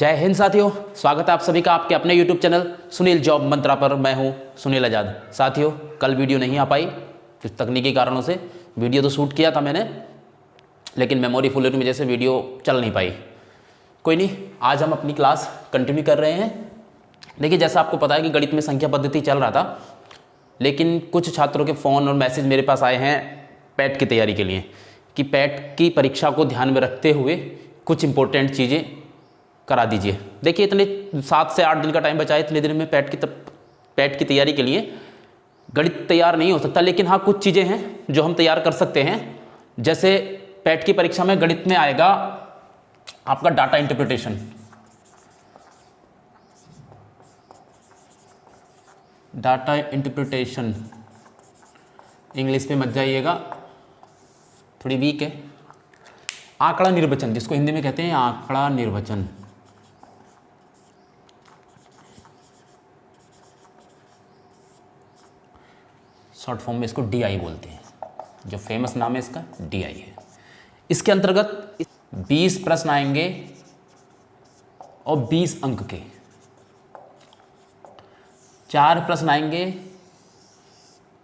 जय हिंद साथियों, स्वागत है आप सभी का आपके अपने YouTube चैनल सुनील जॉब मंत्रा पर। मैं हूं सुनील आज़ाद। साथियों, कल वीडियो नहीं आ पाई कुछ तकनीकी कारणों से। वीडियो तो शूट किया था मैंने, लेकिन मेमोरी फुल होने की वजह से वीडियो चल नहीं पाई। कोई नहीं, आज हम अपनी क्लास कंटिन्यू कर रहे हैं। देखिए, जैसा आपको पता है कि गणित में संख्या पद्धति चल रहा था, लेकिन कुछ छात्रों के फ़ोन और मैसेज मेरे पास आए हैं पैट की तैयारी के लिए कि पैट की परीक्षा को ध्यान में रखते हुए कुछ इंपॉर्टेंट चीज़ें करा दीजिए। देखिए, इतने 7 से 8 दिन का टाइम बचा है। इतने दिन में पैट की तैयारी के लिए गणित तैयार नहीं हो सकता, लेकिन हाँ कुछ चीज़ें हैं जो हम तैयार कर सकते हैं। जैसे पैट की परीक्षा में गणित में आएगा आपका data interpretation. Data interpretation English में मत जाइएगा, थोड़ी वीक है। आंकड़ा निर्वचन, जिसको हिंदी में कहते हैं आंकड़ा निर्वचन। शॉर्ट फॉर्म में इसको DI बोलते हैं, जो फेमस नाम है इसका DI है। इसके अंतर्गत 20 प्रश्न आएंगे और 20 अंक के। 4 प्रश्न आएंगे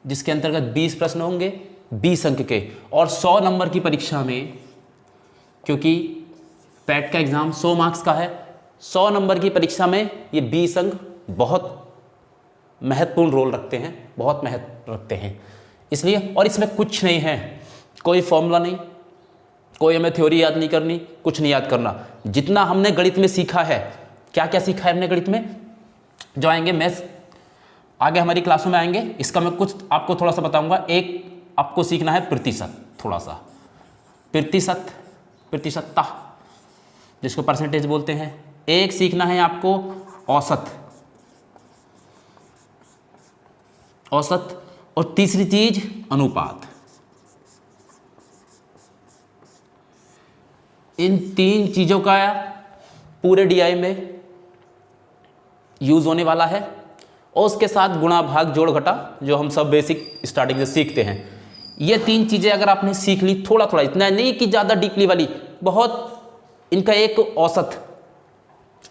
जिसके अंतर्गत 20 प्रश्न होंगे 20 अंक के। और 100 नंबर की परीक्षा में, क्योंकि पैट का एग्ज़ाम 100 मार्क्स का है, 100 नंबर की परीक्षा में ये 20 अंक बहुत महत्वपूर्ण रोल रखते हैं, बहुत महत्व रखते हैं इसलिए। और इसमें कुछ नहीं है, कोई फॉर्मूला नहीं, कोई हमें थ्योरी याद नहीं करनी, कुछ नहीं याद करना। जितना हमने गणित में सीखा है, क्या क्या सीखा है हमने गणित में, जो आएंगे मैथ्स आगे हमारी क्लासों में आएंगे, इसका मैं कुछ आपको थोड़ा सा बताऊंगा। एक आपको सीखना है प्रतिशत, थोड़ा सा प्रतिशतता, जिसको परसेंटेज बोलते हैं। एक सीखना है आपको औसत, और तीसरी चीज अनुपात। इन 3 चीजों का पूरे DI में यूज होने वाला है, और उसके साथ गुणा भाग जोड़ घटा, जो हम सब बेसिक स्टार्टिंग से सीखते हैं। ये 3 चीजें अगर आपने सीख ली थोड़ा थोड़ा, इतना नहीं कि ज्यादा डीपली वाली, बहुत, इनका एक औसत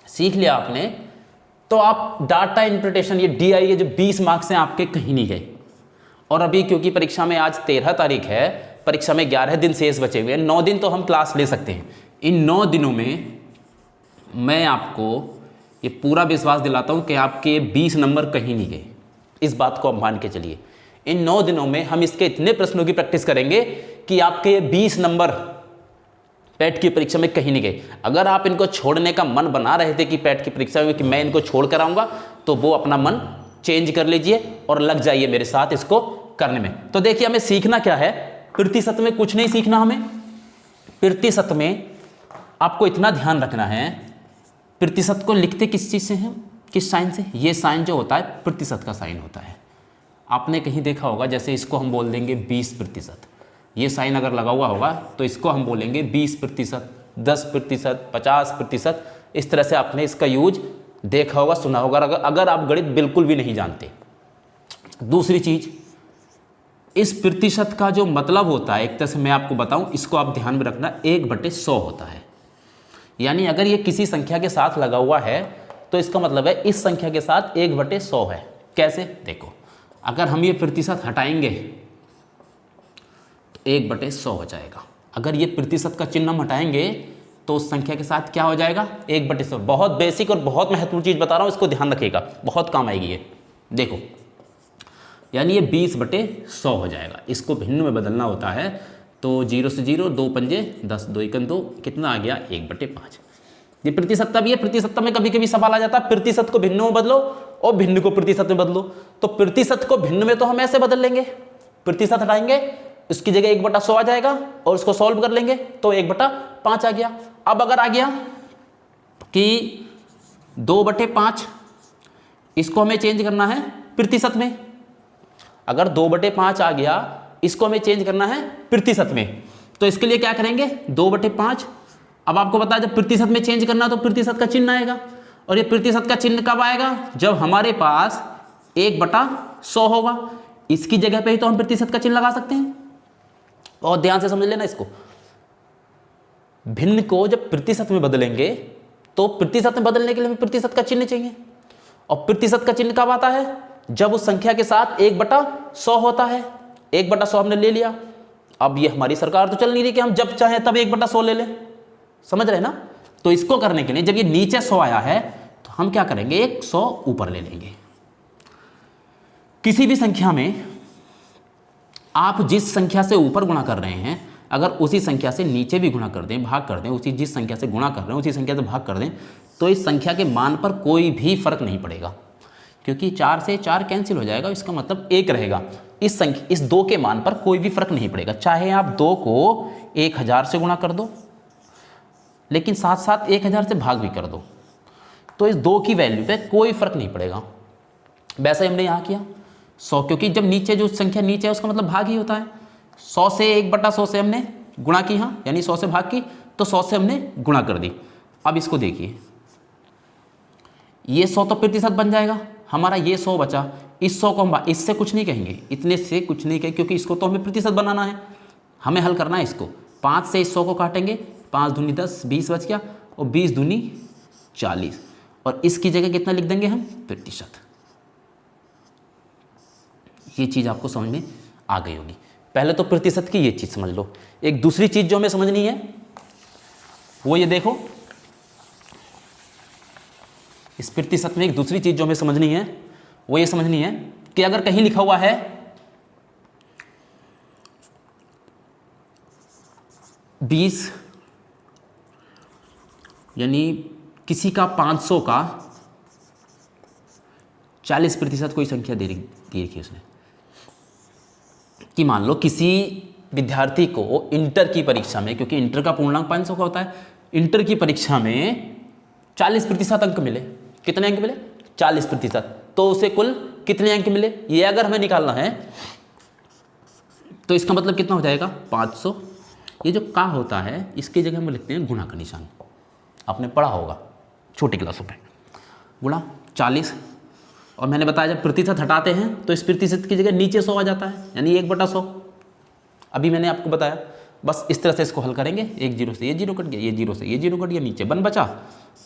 सीख लिया आपने, तो आप डाटा इंटरप्रिटेशन, ये DI, ये जो 20 मार्क्स हैं आपके, कहीं नहीं गए। और अभी क्योंकि परीक्षा में आज 13 तारीख है, परीक्षा में 11 दिन शेष बचे हुए हैं, 9 दिन तो हम क्लास ले सकते हैं। इन 9 दिनों में मैं आपको ये पूरा विश्वास दिलाता हूं कि आपके 20 नंबर कहीं नहीं गए। इस बात को आप मान के चलिए। इन 9 दिनों में हम इसके इतने प्रश्नों की प्रैक्टिस करेंगे कि आपके 20 नंबर पैट की परीक्षा में कहीं नहीं गए। अगर आप इनको छोड़ने का मन बना रहे थे कि पैट की परीक्षा में कि मैं इनको छोड़ कर आऊँगा, तो वो अपना मन चेंज कर लीजिए और लग जाइए मेरे साथ इसको करने में। तो देखिए, हमें सीखना क्या है। प्रतिशत में कुछ नहीं सीखना हमें। प्रतिशत में आपको इतना ध्यान रखना है, प्रतिशत को लिखते किस चीज़ से हैं, किस साइन से। ये साइन जो होता है प्रतिशत का साइन होता है। आपने कहीं देखा होगा, जैसे इसको हम बोल देंगे 20%। ये साइन अगर लगा हुआ होगा तो इसको हम बोलेंगे 20%, 10%, 50%। इस तरह से आपने इसका यूज देखा होगा, सुना होगा, अगर आप गणित बिल्कुल भी नहीं जानते। दूसरी चीज, इस प्रतिशत का जो मतलब होता है, एक तरह से मैं आपको बताऊं, इसको आप ध्यान में रखना, 1/100 होता है। यानी अगर ये किसी संख्या के साथ लगा हुआ है तो इसका मतलब है इस संख्या के साथ 1/100 है। कैसे? देखो, अगर हम ये प्रतिशत हटाएंगे तो 1/100 हो जाएगा। अगर ये प्रतिशत का चिन्ह हम हटाएंगे तो उस संख्या के साथ क्या हो जाएगा? 1/100। बहुत बेसिक और बहुत महत्वपूर्ण चीज बता रहा हूं, इसको ध्यान रखिएगा, बहुत काम आएगी ये। देखो, यानी ये 20/100 हो जाएगा। इसको भिन्न में बदलना होता है, तो 0 से 0, 2 पंजे 10, 2 एकम 2, कितना आ गया? 1/5। ये प्रतिशतता भी है। प्रतिशतता में कभी कभी सवाल आ जाता है, प्रतिशत को भिन्न में बदलो और भिन्न को प्रतिशत में बदलो। तो प्रतिशत को भिन्न में तो हम ऐसे बदल लेंगे, प्रतिशत हटाएंगे, उसकी जगह 1/100 आ जाएगा, और उसको सॉल्व कर लेंगे तो 1/5 आ गया। अब अगर आ गया कि 2/5, इसको हमें चेंज करना है प्रतिशत में। अगर 2/5 आ गया, इसको हमें चेंज करना है प्रतिशत में, तो इसके लिए क्या करेंगे? 2/5। अब आपको पता है, जब प्रतिशत में चेंज करना तो प्रतिशत का चिन्ह आएगा, और ये प्रतिशत का चिन्ह कब आएगा? जब हमारे पास 1/100 होगा। इसकी जगह पे ही तो हम प्रतिशत का चिन्ह लगा सकते हैं। और ध्यान से समझ लेना इसको, भिन्न को जब प्रतिशत में बदलेंगे तो प्रतिशत में बदलने के लिए हमें प्रतिशत का चिन्ह चाहिए, और प्रतिशत का चिन्ह कब आता है? जब उस संख्या के साथ 1/100 होता है। 1/100 हमने ले लिया। अब ये हमारी सरकार तो चल नहीं रही कि हम जब चाहें तब 1/100 ले लें, समझ रहे ना? तो इसको करने के लिए जब ये नीचे 100 आया है तो हम क्या करेंगे, 100 ऊपर ले लेंगे। किसी भी संख्या में आप जिस संख्या से ऊपर गुणा कर रहे हैं, अगर उसी संख्या से नीचे भी गुणा कर दें, भाग कर दें, उसी जिस संख्या से गुणा कर रहे हैं उसी संख्या से भाग कर दें, तो इस संख्या के मान पर कोई भी फर्क नहीं पड़ेगा, क्योंकि 4 से 4 कैंसिल हो जाएगा, इसका मतलब 1 रहेगा। इस 2 के मान पर कोई भी फर्क नहीं पड़ेगा, चाहे आप 2 को 1000 से गुणा कर दो, लेकिन साथ साथ 1000 से भाग भी कर दो, तो इस 2 की वैल्यू पे कोई फर्क नहीं पड़ेगा। वैसे ही हमने यहाँ किया 100, क्योंकि जब नीचे जो संख्या नीचे है उसका मतलब भाग ही होता है। 100 से 1/100 से हमने गुणा की, हाँ, यानी 100 से भाग की, तो 100 से हमने गुणा कर दी। अब इसको देखिए, ये 100 तो प्रतिशत बन जाएगा हमारा, ये 100 बचा, इस 100 को हम इससे कुछ नहीं कहेंगे, इतने से कुछ नहीं कहेंगे, क्योंकि इसको तो हमें प्रतिशत बनाना है, हमें हल करना है इसको। 5 से इस 100 को काटेंगे, 5 दूनी 10, 20 बच गया, और 20 दूनी 40, और इसकी जगह कितना लिख देंगे हम, प्रतिशत। ये चीज़ आपको समझ में आ गई होगी। पहले तो प्रतिशत की ये चीज़ समझ लो। एक दूसरी चीज़ जो हमें समझनी है वो ये देखो, इस प्रतिशत में एक दूसरी चीज़ जो हमें समझनी है वो ये समझनी है कि अगर कहीं लिखा हुआ है 20, यानी किसी का 500 का 40% कोई संख्या दे रखी है उसने, कि मान लो किसी विद्यार्थी को इंटर की परीक्षा में, क्योंकि इंटर का पूर्णांक 500 का होता है, इंटर की परीक्षा में 40% अंक मिले। कितने अंक मिले? 40%। तो उसे कुल कितने अंक मिले, ये अगर हमें निकालना है तो इसका मतलब कितना हो जाएगा, 500। ये जो का होता है इसकी जगह हम लिखते हैं गुणा का निशान, आपने पढ़ा होगा छोटी क्लासों में, गुणा 40। और मैंने बताया जब प्रतिशत हटाते हैं तो इस प्रतिशत की जगह नीचे 100 आ जाता है, यानी 1/100। अभी मैंने आपको बताया, बस इस तरह से इसको हल करेंगे। 1 0 से ये 0 कट गया, ये 0 से ये 0 कट गया, नीचे 1 बचा,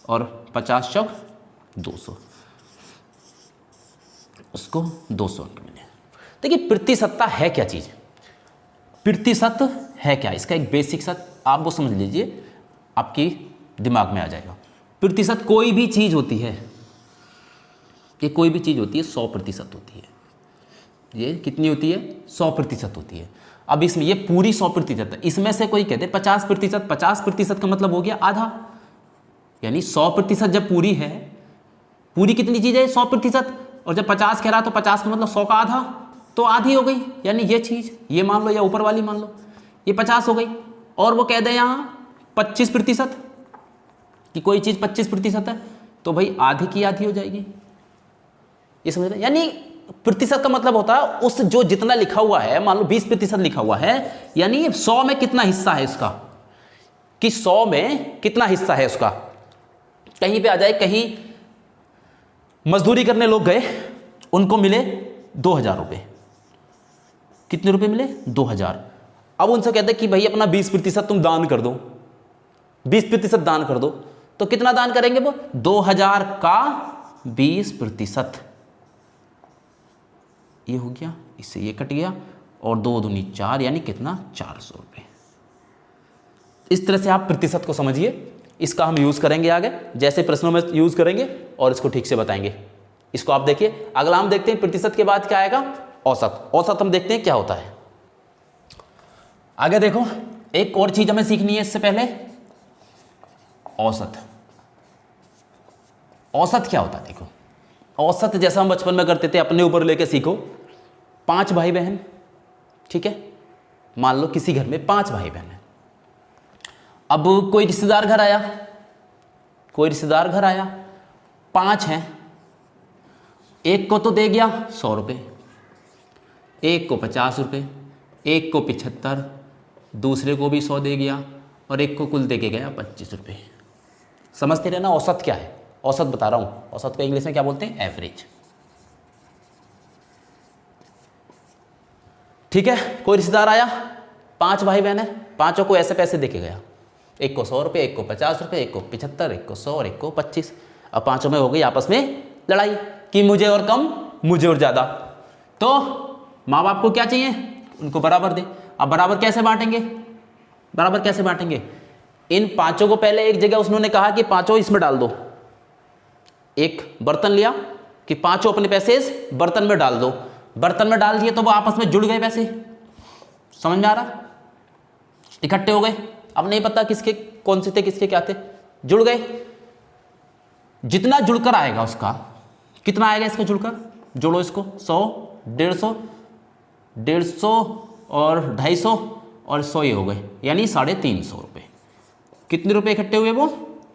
और 50 चौक 200, उसको 200 अंक मिले। देखिए प्रतिशतता है क्या चीज़, प्रतिशत है क्या, इसका एक बेसिक सा आप वो समझ लीजिए, आपकी दिमाग में आ जाएगा। प्रतिशत कोई भी चीज़ होती है, ये कोई भी चीज़ होती है 100% होती है। ये कितनी होती है? 100% होती है। अब इसमें ये पूरी 100% है, इसमें से कोई कहते 50%, 50% का मतलब हो गया आधा, यानी 100% जब पूरी है, पूरी कितनी चीज़ है 100%, और जब 50 कह रहा तो 50 का मतलब 100 का आधा, तो आधी हो गई, यानी ये चीज़, ये मान लो या ऊपर वाली मान लो, ये 50 हो गई। और वो कह दे यहाँ 25% कि कोई चीज़ 25% है, तो भाई आधी की आधी हो जाएगी। ये समझ रहे? यानी प्रतिशत का मतलब होता है उस जो जितना लिखा हुआ है, मान लो 20% लिखा हुआ है, यानी 100 में कितना हिस्सा है इसका, कि 100 में कितना हिस्सा है उसका। कहीं पे आ जाए, कहीं मजदूरी करने लोग गए, उनको मिले 2000 रुपये। कितने रुपए मिले? 2000। अब उनसे कहते कि भाई अपना 20% तुम दान कर दो, 20% दान कर दो, तो कितना दान करेंगे वो? 2000 का 20%। ये हो गया, इससे ये कट गया, और 2 दूनी 4, यानी कितना? 400 रुपये। इस तरह से आप प्रतिशत को समझिए, इसका हम यूज़ करेंगे आगे, जैसे प्रश्नों में यूज़ करेंगे और इसको ठीक से बताएंगे। इसको आप देखिए। अगला हम देखते हैं प्रतिशत के बाद क्या आएगा? औसत। औसत हम देखते हैं क्या होता है। आगे देखो, एक और चीज़ हमें सीखनी है इससे पहले, औसत। औसत क्या होता है? देखो, औसत जैसा हम बचपन में करते थे, अपने ऊपर लेके सीखो। 5 भाई बहन, ठीक है, मान लो किसी घर में 5 भाई बहन है। अब कोई रिश्तेदार घर आया, 5 हैं, एक को तो दे गया 100 रुपये, एक को 50 रुपये, एक को 75, दूसरे को भी 100 दे गया, और एक को कुल दे के गया 25 रुपये। समझते रहना औसत क्या है। औसत बता रहा हूँ, औसत को इंग्लिश में क्या बोलते हैं? एवरेज। ठीक है, कोई रिश्तेदार आया, 5 भाई बहन है, 5 को ऐसे पैसे दे के गया। एक को 100 रुपये, एक को 50 रुपये, एक को 75, एक को 100 और एक को 25। अब पाँचों में हो गई आपस में लड़ाई कि मुझे और कम, मुझे और ज़्यादा। तो माँ बाप को क्या चाहिए, उनको बराबर दे। अब बराबर कैसे बांटेंगे, बराबर कैसे बांटेंगे? इन पांचों को पहले एक जगह उन्होंने कहा कि पांचों इसमें डाल दो। एक बर्तन लिया कि पांचों अपने पैसे इस बर्तन में डाल दो। बर्तन में डाल दिए तो वो आपस में जुड़ गए पैसे। समझ में आ रहा? इकट्ठे हो गए। अब नहीं पता किसके कौन से थे, किसके क्या थे, जुड़ गए। जितना जुड़कर आएगा उसका, कितना आएगा इसका जुड़कर, जोड़ो इसको, 100, 150, 150 और 250 और 100 ये हो गए, यानी 350 रुपये। कितने रुपए इकट्ठे हुए वो?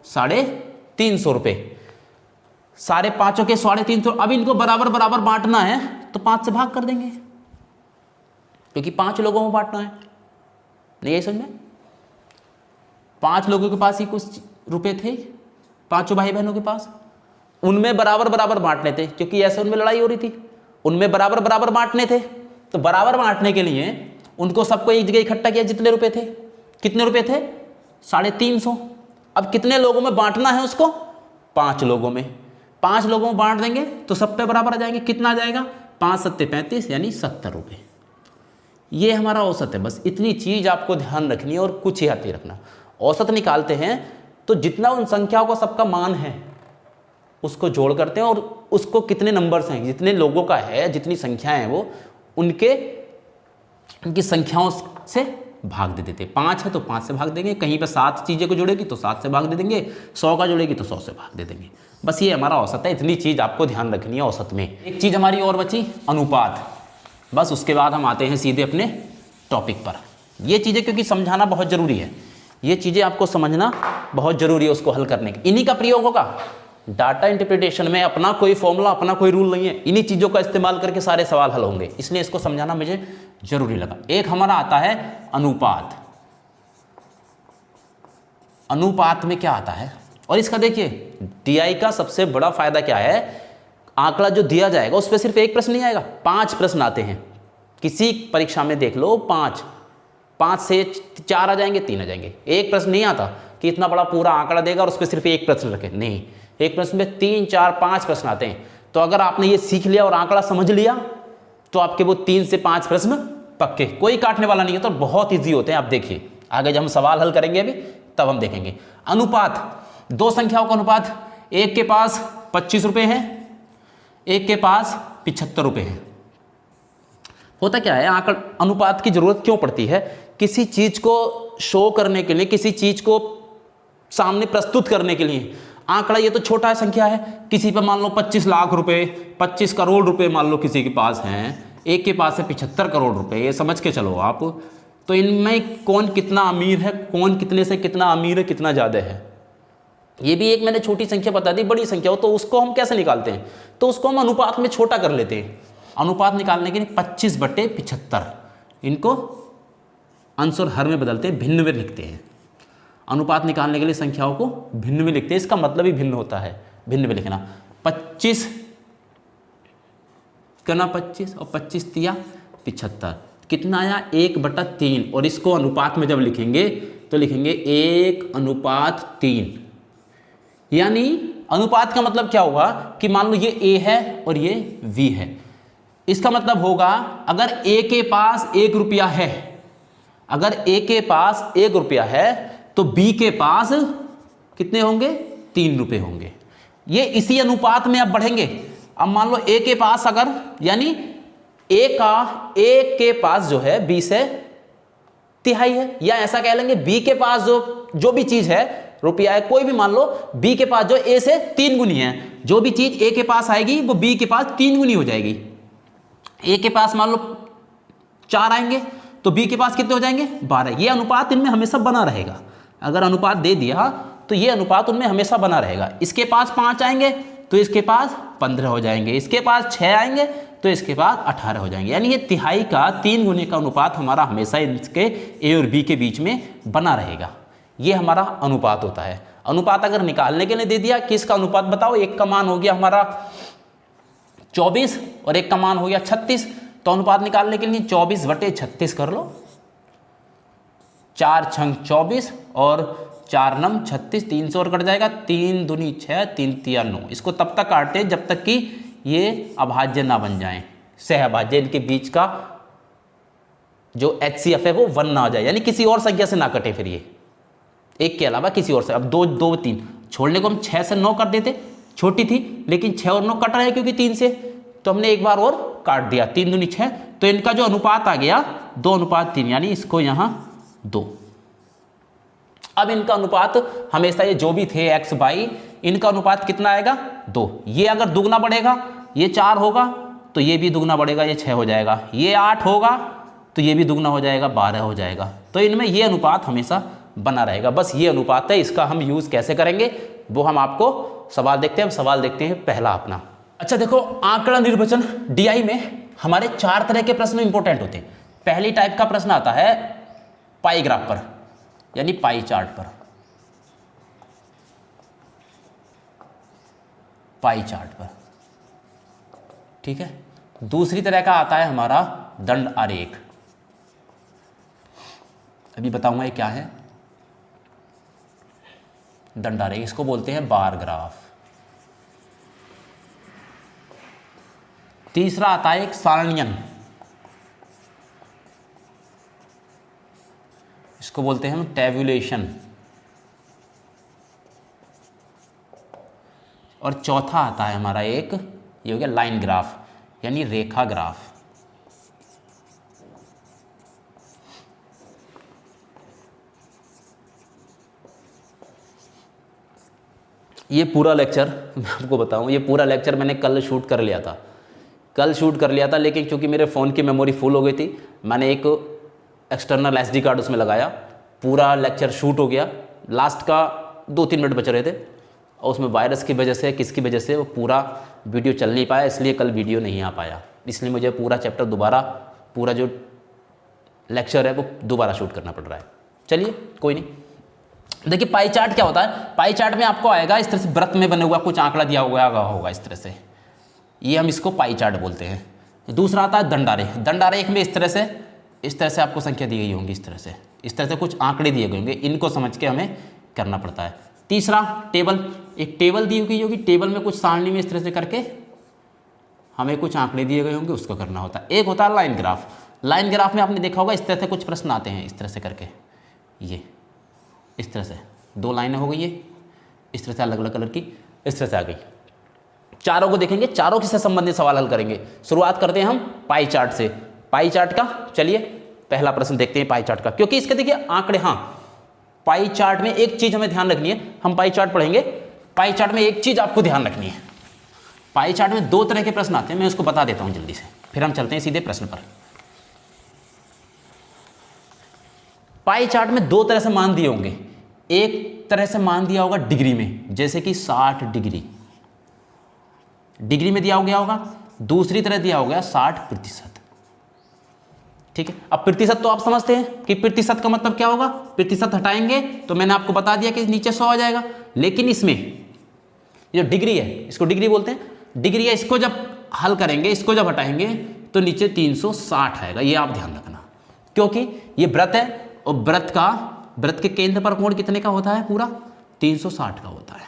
350 रुपये। सारे पांचों के 350। अब इनको बराबर बराबर बांटना है तो 5 से भाग कर देंगे, क्योंकि 5 लोगों में बांटना है। नहीं है समझ में? 5 लोगों के पास ही कुछ रुपए थे, पांचों भाई बहनों के पास, उनमें बराबर बराबर बांटने थे, क्योंकि ऐसे उनमें लड़ाई हो रही थी, उनमें बराबर बराबर बांटने थे। तो बराबर बांटने के लिए उनको सबको एक जगह इकट्ठा किया। जितने रुपए थे, कितने रुपए थे? 350। अब कितने लोगों में बांटना है उसको? 5 लोगों में। 5 लोगों में बांट देंगे तो सब पे बराबर आ जाएंगे। कितना आ जाएगा? 5 7 35, यानी 70 रुपये। ये हमारा औसत है। बस इतनी चीज आपको ध्यान रखनी है और कुछ याद नहीं रखना। औसत निकालते हैं तो जितना उन संख्याओं का सबका मान है उसको जोड़ करते हैं और उसको कितने नंबर्स हैं, जितने लोगों का है, जितनी संख्याएं हैं, वो उनकी संख्याओं से भाग दे देते। 5 है तो 5 से भाग देंगे, कहीं पे 7 चीज़ें को जोड़ेगी तो 7 से भाग दे देंगे, 100 का जोड़ेगी तो 100 से भाग दे देंगे। बस ये हमारा औसत है। इतनी चीज़ आपको ध्यान रखनी है औसत में। एक चीज़ हमारी और बची, अनुपात। बस उसके बाद हम आते हैं सीधे अपने टॉपिक पर। ये चीज़ें क्योंकि समझाना बहुत ज़रूरी है, ये चीज़ें आपको समझना बहुत ज़रूरी है उसको हल करने के। इन्हीं का प्रयोग होगा डाटा इंटरप्रिटेशन में। अपना कोई फॉर्मूला, अपना कोई रूल नहीं है, इन्हीं चीज़ों का इस्तेमाल करके सारे सवाल हल होंगे, इसलिए इसको समझाना मुझे जरूरी लगा। एक हमारा आता है अनुपात। अनुपात में क्या आता है, और इसका देखिए डीआई का सबसे बड़ा फायदा क्या है, आंकड़ा जो दिया जाएगा उस पर सिर्फ एक प्रश्न नहीं आएगा, 5 प्रश्न आते हैं। किसी परीक्षा में देख लो 5 से 4 आ जाएंगे, 3 आ जाएंगे। एक प्रश्न नहीं आता कि इतना बड़ा पूरा आंकड़ा देगा और उस पर सिर्फ एक प्रश्न रखे, नहीं, एक प्रश्न में 3 4 5 प्रश्न आते हैं। तो अगर आपने ये सीख लिया और आंकड़ा समझ लिया तो आपके वो 3 से 5 प्रश्न पक्के, कोई काटने वाला नहीं है, तो बहुत ईजी होते हैं। आप देखिए आगे जब हम सवाल हल करेंगे अभी तब हम देखेंगे। अनुपात, 2 संख्याओं का अनुपात, एक के पास 25 रुपये है, एक के पास 75 रुपये है। होता क्या है, आंकड़ा अनुपात की जरूरत क्यों पड़ती है? किसी चीज को शो करने के लिए, किसी चीज को सामने प्रस्तुत करने के लिए। आंकड़ा ये तो छोटा संख्या है, किसी पे मान लो 25 लाख रुपए, 25 करोड़ रुपए मान लो किसी के पास हैं, एक के पास है 75 करोड़ रुपए, ये समझ के चलो आप। तो इनमें कौन कितना अमीर है, कौन कितने से कितना अमीर है, कितना ज़्यादा है, ये भी एक मैंने छोटी संख्या बता दी। बड़ी संख्या हो तो उसको हम कैसे निकालते हैं, तो उसको हम अनुपात में छोटा कर लेते हैं। अनुपात निकालने के लिए 25/75, इनको अंश और हर में बदलते हैं, भिन्न में लिखते हैं। अनुपात निकालने के लिए संख्याओं को भिन्न में लिखते हैं, इसका मतलब ही भिन्न होता है, भिन्न में लिखना। 25 करना 25 और 25 तिया 75, कितना आया 1/3। और इसको अनुपात में जब लिखेंगे तो लिखेंगे 1/3। यानी अनुपात का मतलब क्या होगा कि मान लो ये A है और ये V है। इसका मतलब होगा अगर A के पास 1 रुपया है, अगर A के पास 1 रुपया है तो B के पास कितने होंगे, 3 रुपये होंगे। ये इसी अनुपात में अब बढ़ेंगे। अब मान लो A के पास अगर, यानी A के पास जो है B से तिहाई है, या ऐसा कह लेंगे B के पास जो भी चीज है, रुपया है कोई भी, मान लो B के पास जो A से 3 गुनी है, जो भी चीज A के पास आएगी वो B के पास 3 गुनी हो जाएगी। A के पास मान लो 4 आएंगे तो B के पास कितने हो जाएंगे, 12। ये अनुपात इनमें हमेशा बना रहेगा। अगर अनुपात दे दिया तो ये अनुपात उनमें हमेशा बना रहेगा। इसके पास 5 आएंगे तो इसके पास 15 हो जाएंगे, इसके पास 6 आएंगे तो इसके पास 18 हो जाएंगे। यानी ये तिहाई का 3 गुने का अनुपात हमारा हमेशा इसके A और B के बीच में बना रहेगा। ये हमारा अनुपात होता है। अनुपात अगर निकालने के लिए दे दिया कि इसका अनुपात बताओ, एक का मान हो गया हमारा 24 और एक का मान हो गया 36, तो अनुपात निकालने के लिए 24/36 कर लो, 4 छंग 24 और 4 नम 36, 3 से और कट जाएगा, 3 दूनी 6, 3 तिया 9। इसको तब तक काटते हैं जब तक कि ये अभाज्य ना बन जाएं, सहअभाज्य, इनके बीच का जो HCF है वो 1 ना आ जाए, यानी किसी और संख्या से ना कटे। फिर ये एक के अलावा किसी और से, अब 2, 2, 3 छोड़ने को हम 6 से 9 कर देते, छोटी थी, लेकिन 6 और 9 कट रहे हैं क्योंकि 3 से, तो हमने एक बार और काट दिया, 3 दूनी 6, तो इनका जो अनुपात आ गया 2:3, यानी इसको यहाँ 2। अब इनका अनुपात हमेशा ये जो भी थे x y, इनका अनुपात कितना आएगा 2। ये अगर दुगना बढ़ेगा, ये 4 होगा तो ये भी दुगना बढ़ेगा, ये 6 हो जाएगा, ये 8 होगा तो ये भी दुगना हो जाएगा, 12 हो जाएगा। तो इनमें ये अनुपात हमेशा बना रहेगा, बस ये अनुपात है। इसका हम यूज़ कैसे करेंगे वो हम आपको सवाल देखते हैं। सवाल देखते हैं पहला अपना। अच्छा देखो, आंकड़ा निर्वचन DI में हमारे 4 तरह के प्रश्न इंपॉर्टेंट होते हैं। पहली टाइप का प्रश्न आता है पाई ग्राफ पर, यानी पाई चार्ट पर, पाई चार्ट पर, ठीक है। दूसरी तरह का आता है हमारा दंड आरेख, अभी बताऊंगा ये क्या है। दंड आरेख, इसको बोलते हैं बार ग्राफ। तीसरा आता है एक सारणियन, इसको बोलते हैं हम टेबुलेशन। और चौथा आता है हमारा एक, ये हो गया लाइन ग्राफ, यानी रेखा ग्राफ। ये पूरा लेक्चर मैं आपको बताऊं, ये पूरा लेक्चर मैंने कल शूट कर लिया था, लेकिन क्योंकि मेरे फ़ोन की मेमोरी फुल हो गई थी, मैंने एक एक्सटर्नल SD कार्ड उसमें लगाया, पूरा लेक्चर शूट हो गया। लास्ट का 2-3 मिनट बच रहे थे और उसमें वायरस की वजह से, किसकी वजह से, वो पूरा वीडियो चल नहीं पाया, इसलिए कल वीडियो नहीं आ पाया। इसलिए मुझे पूरा चैप्टर दोबारा, पूरा जो लेक्चर है वो दोबारा शूट करना पड़ रहा है। चलिए कोई नहीं। देखिए पाई चार्ट क्या होता है। पाई चार्ट में आपको आएगा इस तरह से, वृत्त में बने हुआ कुछ आंकड़ा दिया हुआ होगा इस तरह से, ये हम इसको पाई चार्ट बोलते हैं। दूसरा आता है दंडारेख। दंडारेख में इस तरह से आपको संख्या दी गई होंगी, इस तरह से कुछ आंकड़े दिए गए होंगे, इनको समझ के हमें करना पड़ता है। तीसरा टेबल, एक टेबल दी हुई होगी, टेबल में कुछ सारणी में इस तरह से करके हमें कुछ आंकड़े दिए गए होंगे, उसको करना होता है। एक होता है लाइन ग्राफ। लाइन ग्राफ में आपने देखा होगा इस तरह से कुछ प्रश्न आते हैं, इस तरह से करके, ये इस तरह से 2 लाइनें हो गई, ये इस तरह से अलग अलग कलर की इस तरह से आ गई। चारों को देखेंगे, चारों से संबंधित सवाल हल करेंगे। शुरुआत करते हैं हम पाई चार्ट से। पाई चार्ट का, चलिए पहला प्रश्न देखते हैं पाई चार्ट का, क्योंकि इसके देखिए आंकड़े, हाँ पाई चार्ट में एक चीज हमें ध्यान रखनी है, हम पाई चार्ट पढ़ेंगे, पाई चार्ट में एक चीज आपको ध्यान रखनी है। पाई चार्ट में 2 तरह के प्रश्न आते हैं, मैं उसको बता देता हूं जल्दी से, फिर हम चलते हैं सीधे प्रश्न पर। पाई चार्ट में 2 तरह से मान दिए होंगे। एक तरह से मान दिया होगा डिग्री में, जैसे कि 60 डिग्री में दिया गया होगा। दूसरी तरह दिया होगा 60%, ठीक है। अब प्रतिशत तो आप समझते हैं कि प्रतिशत का मतलब क्या होगा, प्रतिशत हटाएंगे तो मैंने आपको बता दिया कि नीचे 100 आ जाएगा। लेकिन इसमें जो डिग्री है, इसको डिग्री बोलते हैं, डिग्री है, इसको जब हल करेंगे, इसको जब हटाएंगे तो नीचे 360 आएगा, ये आप ध्यान रखना, क्योंकि ये व्रत है और व्रत के केंद्र पर कोण कितने का होता है, पूरा 360 का होता है।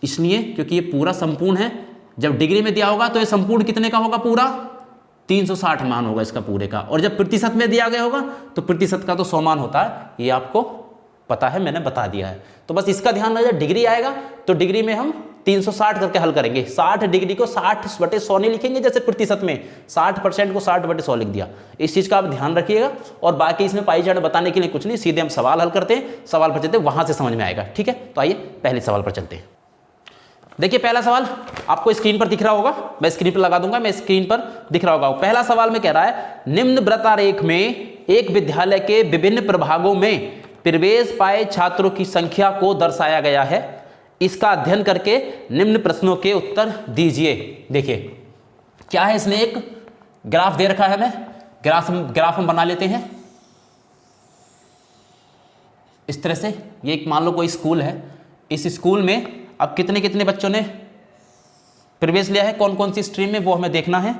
इसलिए क्योंकि ये पूरा संपूर्ण है, जब डिग्री में दिया होगा तो ये संपूर्ण कितने का होगा, पूरा 360 मान होगा इसका पूरे का। और जब प्रतिशत में दिया गया होगा तो प्रतिशत का तो 100 मान होता है, ये आपको पता है, मैंने बता दिया है। तो बस इसका ध्यान रखिए, डिग्री आएगा तो डिग्री में हम 360 करके हल करेंगे। 60 डिग्री को 60/100 नहीं लिखेंगे जैसे प्रतिशत में 60% को 60/100 लिख दिया। इस चीज़ का आप ध्यान रखिएगा। और बाकी इसमें पाई चार्ट बताने के लिए कुछ नहीं, सीधे हम सवाल हल करते हैं, सवाल पर चलते हैं, वहां से समझ में आएगा, ठीक है। तो आइए पहले सवाल पर चलते हैं। देखिए पहला सवाल आपको स्क्रीन पर दिख रहा होगा, मैं स्क्रीन पर लगा दूंगा, मैं स्क्रीन पर दिख रहा होगा। पहला सवाल में कह रहा है, निम्न वृत्तारेख में एक विद्यालय के विभिन्न प्रभागों में प्रवेश पाए छात्रों की संख्या को दर्शाया गया है, इसका अध्ययन करके निम्न प्रश्नों के उत्तर दीजिए। देखिए क्या है, इसने एक ग्राफ दे रखा है, हमें ग्राफ हम बना लेते हैं इस तरह से। ये एक मान लो कोई स्कूल है, इस स्कूल में अब कितने कितने बच्चों ने प्रवेश लिया है, कौन कौन सी स्ट्रीम में, वो हमें देखना है।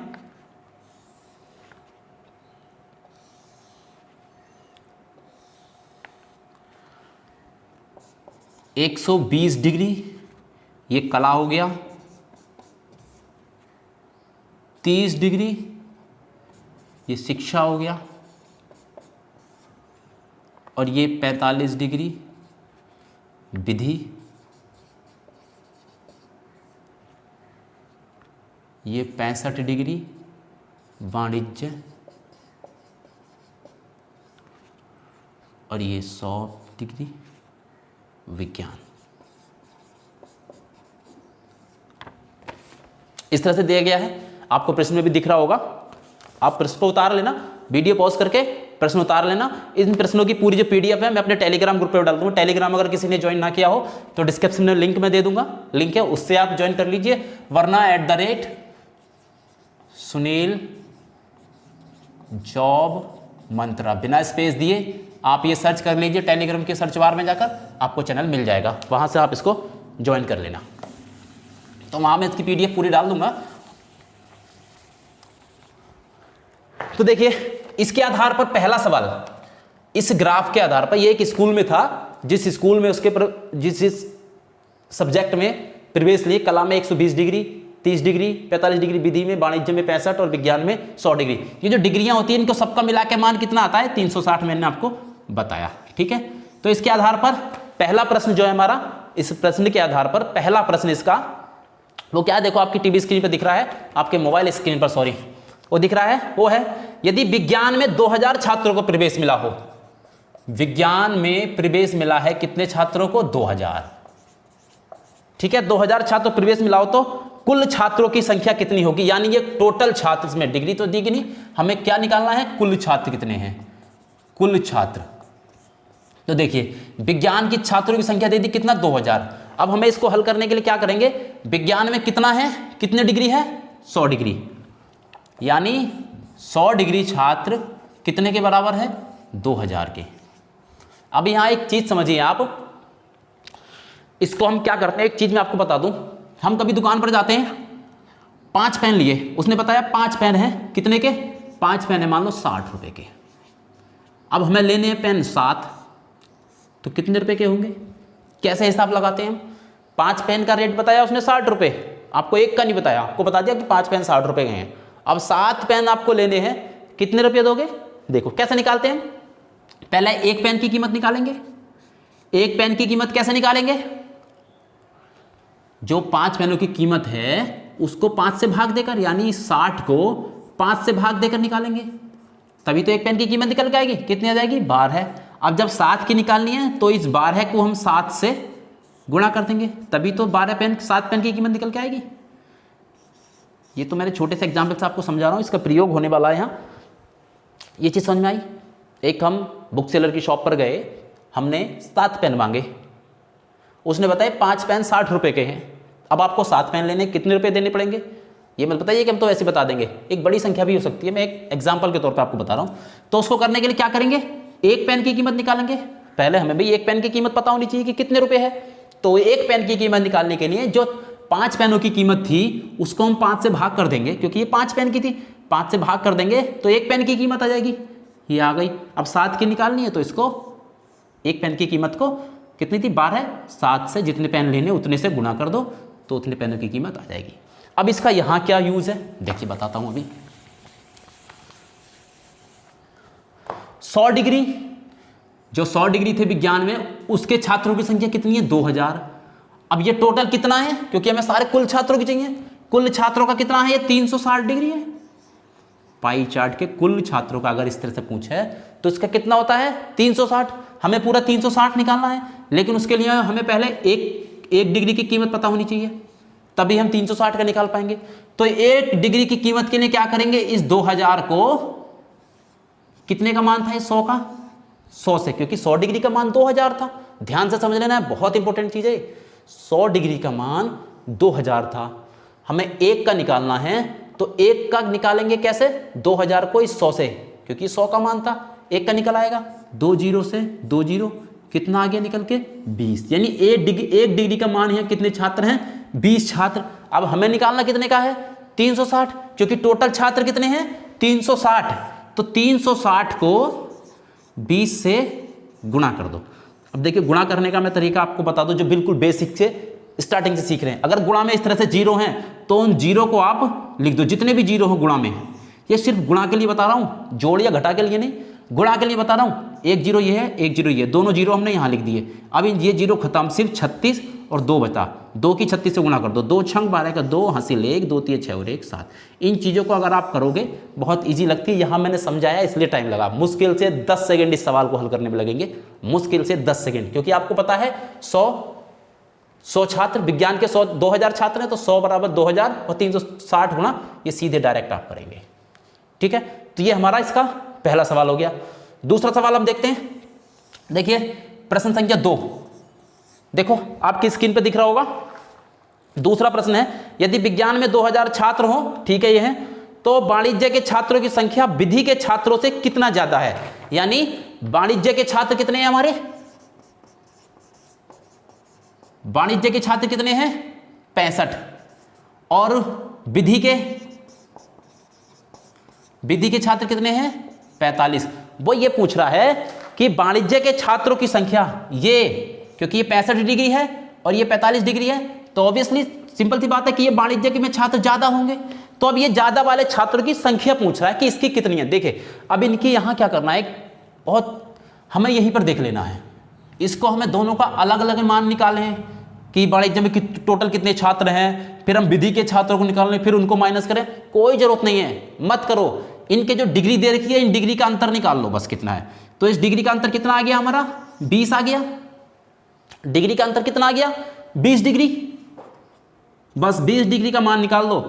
120 डिग्री ये कला हो गया, 30 डिग्री ये शिक्षा हो गया, और ये 45 डिग्री विधि, ये 65 डिग्री वाणिज्य, और ये 100 डिग्री विज्ञान। इस तरह से दिया गया है, आपको प्रश्न में भी दिख रहा होगा। आप प्रश्न को उतार लेना, वीडियो पॉज करके प्रश्न उतार लेना। इन प्रश्नों की पूरी जो पीडीएफ है मैं अपने टेलीग्राम ग्रुप पे डाल दूंगा। टेलीग्राम अगर किसी ने ज्वाइन ना किया हो तो डिस्क्रिप्शन में लिंक में दे दूंगा, लिंक है, उससे आप ज्वाइन कर लीजिए। वरना @सुनील जॉब मंत्रा बिना स्पेस दिए आप ये सर्च कर लीजिए, टेलीग्राम के सर्च बार में जाकर आपको चैनल मिल जाएगा, वहां से आप इसको ज्वाइन कर लेना। तो वहां मैं इसकी पीडीएफ पूरी डाल दूंगा। तो देखिए, इसके आधार पर पहला सवाल, इस ग्राफ के आधार पर, ये एक स्कूल में था, जिस स्कूल में उसके जिस सब्जेक्ट में प्रवेश लिए, कला में 120 डिग्री, 30 डिग्री, 45 डिग्री विधि में, वाणिज्य में 65 और विज्ञान में 100 डिग्री। ये जो डिग्रियां होती हैं इनको सबका मिला के मान कितना आता है? 360 मैंने आपको बताया। ठीक है, तो इसके आधार पर पहला प्रश्न जो है हमारा, इस प्रश्न के आधार पर पहला प्रश्न इसका वो क्या है? देखो आपकी टीवी स्क्रीन पर दिख रहा है, आपके मोबाइल स्क्रीन पर, सॉरी, वो दिख रहा है, वो है यदि विज्ञान में 2000 छात्रों को प्रवेश मिला हो। विज्ञान में प्रवेश मिला है कितने छात्रों को? 2000। ठीक है, 2000 छात्रों प्रवेश मिला हो तो कुल छात्रों की संख्या कितनी होगी? यानी ये टोटल छात्र, इसमें डिग्री तो दी नहीं, हमें क्या निकालना है? कुल छात्र कितने हैं, कुल छात्र। तो देखिए विज्ञान की छात्रों की संख्या दे दी कितना? 2000। अब हमें इसको हल करने के लिए क्या करेंगे? विज्ञान में कितना है, कितने डिग्री है? 100 डिग्री। यानी 100 डिग्री छात्र कितने के बराबर है? 2000 के। अब यहां एक चीज समझिए आप, इसको हम क्या करते हैं, एक चीज मैं आपको बता दूं। हम कभी दुकान पर जाते हैं, 5 पेन लिए, उसने बताया 5 पेन है, कितने के? 5 पेन है मान लो 60 रुपए के। अब हमें लेने हैं पेन 7, तो कितने रुपए के होंगे? कैसे हिसाब लगाते हैं हम? 5 पेन का रेट बताया उसने 60 रुपए, आपको एक का नहीं बताया, आपको बता दिया कि 5 पेन 60 रुपए के हैं। अब 7 पेन आपको लेने हैं, कितने रुपए दोगे? देखो कैसे निकालते हैं, पहले एक पेन की कीमत निकालेंगे। एक पेन की कीमत कैसे निकालेंगे? जो 5 पेनों की कीमत है उसको 5 से भाग देकर, यानी 60 को 5 से भाग देकर निकालेंगे, तभी तो एक पेन की कीमत निकल के आएगी। कितनी आ जाएगी? 12। अब जब 7 की निकालनी है तो इस 12 को हम 7 से गुणा कर देंगे, तभी तो 7 पेन की कीमत निकल के आएगी। ये तो मैंने छोटे से एग्जाम्पल से आपको समझा रहा हूँ, इसका प्रयोग होने वाला है यहाँ। ये चीज़ समझ में आई? एक हम बुक सेलर की शॉप पर गए, हमने 7 पेन मांगे, उसने बताया 5 पेन 60 रुपए के हैं। अब आपको 7 पेन लेने कितने रुपए देने पड़ेंगे? ये मत बताइए कि हम तो ऐसे बता देंगे, एक बड़ी संख्या भी हो सकती है, मैं एक एग्जाम्पल के तौर पर आपको बता रहा हूँ। तो उसको करने के लिए क्या करेंगे? एक पेन की कीमत निकालेंगे। पहले हमें भी एक पेन की कीमत पता होनी चाहिए कि कितने रुपए है। तो एक पेन की कीमत निकालने के लिए जो 5 पेनों की कीमत थी उसको हम 5 से भाग कर देंगे, क्योंकि ये 5 पेन की थी, 5 से भाग कर देंगे तो एक पेन की कीमत आ जाएगी, ये आ गई। अब 7 की निकालनी है तो इसको, एक पेन की कीमत को कितनी थी? 12, 7 से जितने पेन लेने उतने से गुणा कर दो तो उतने पेनों की कीमत आ जाएगी। अब इसका यहाँ क्या यूज है देखिए, बताता हूँ अभी। 100 डिग्री, जो 100 डिग्री थे विज्ञान में, उसके छात्रों की संख्या कितनी है? 2000। अब ये टोटल कितना है? क्योंकि हमें सारे कुल छात्रों की चाहिए, कुल छात्रों का कितना है? ये 360 डिग्री है। पाई चार्ट के कुल छात्रों का अगर इस तरह से पूछे तो इसका कितना होता है? 360। हमें पूरा 360 निकालना है, लेकिन उसके लिए हमें पहले एक डिग्री की कीमत पता होनी चाहिए, तभी हम 360 का निकाल पाएंगे। तो 1 डिग्री की कीमत के लिए क्या करेंगे? इस 2000 को, कितने का मान था? 100 का, 100 से, क्योंकि 100 डिग्री का मान 2000 था। ध्यान से समझ लेना है, बहुत इंपॉर्टेंट चीज है। 100 डिग्री का मान 2000 था, हमें 1 का निकालना है, तो 1 का निकालेंगे कैसे? 2000 को इस 100 से, क्योंकि 100 का मान था, 1 का निकल आएगा। 2 0 से 2 0, कितना आ गया निकल के? 20। यानी 1 डिग्री का मान है, कितने छात्र हैं? 20 छात्र। अब हमें निकालना कितने का है? 360, क्योंकि टोटल छात्र कितने हैं? 360। तो 360 को 20 से गुणा कर दो। अब देखिए गुणा करने का मैं तरीका आपको बता दूं जो बिल्कुल बेसिक से स्टार्टिंग से सीख रहे हैं। अगर गुणा में इस तरह से जीरो हैं तो उन जीरो को आप लिख दो, जितने भी जीरो हो गुणा में। ये सिर्फ गुणा के लिए बता रहा हूँ, जोड़ या घटा के लिए नहीं, गुणा के लिए बता रहा हूँ। एक जीरो ये है, एक जीरो ये, दोनों जीरो हमने यहाँ लिख दिए। अब ये जीरो खत्म, सिर्फ 36 और 2 बता, 2 की 36 से गुणा कर दो, 2 छंग 12 का 2 हासिल 1, 2 3 6 और 1 7। इन चीज़ों को अगर आप करोगे बहुत ईजी लगती है। यहाँ मैंने समझाया इसलिए टाइम लगा, मुश्किल से 10 सेकेंड इस सवाल को हल करने में लगेंगे, मुश्किल से 10 सेकेंड, क्योंकि आपको पता है 100 छात्र, विज्ञान के 2000 छात्र हैं, तो 100 बराबर 2000 और 360 गुणा, ये सीधे डायरेक्ट आप करेंगे। ठीक है, तो ये हमारा इसका पहला सवाल हो गया। दूसरा सवाल हम देखते हैं। देखिए प्रश्न संख्या 2, देखो आपकी स्क्रीन पे दिख रहा होगा। दूसरा प्रश्न है, यदि विज्ञान में 2000 छात्र हो, ठीक है ये है, तो वाणिज्य के छात्रों की संख्या विधि के छात्रों से कितना ज्यादा है। यानी वाणिज्य के छात्र कितने हैं हमारे, वाणिज्य के छात्र कितने हैं 65, और विधि के छात्र कितने हैं 45। वो ये पूछ रहा है कि वाणिज्य के छात्रों की संख्या, ये क्योंकि ये 65 डिग्री है और ये 45 डिग्री है, तो ऑब्वियसली सिंपल सी बात है कि ये वाणिज्य के में छात्र ज्यादा होंगे। तो अब ये ज्यादा वाले छात्रों की संख्या पूछ रहा है कि इसकी कितनी है। देखिए अब इनकी यहां क्या करना है, बहुत हमें यहीं पर देख लेना है। इसको हमें दोनों का अलग अलग मान निकाले हैं कि वाणिज्य में टोटल कितने छात्र हैं, फिर हम विधि के छात्रों को निकालने, फिर उनको माइनस करें। कोई जरूरत नहीं है, मत करो। इनके जो डिग्री दे रखी है, इन डिग्री का अंतर निकाल लो बस कितना है। तो इस डिग्री का अंतर कितना आ गया हमारा 20 आ गया। डिग्री का अंतर कितना आ गया 20 डिग्री। बस 20 डिग्री का मान निकाल दो।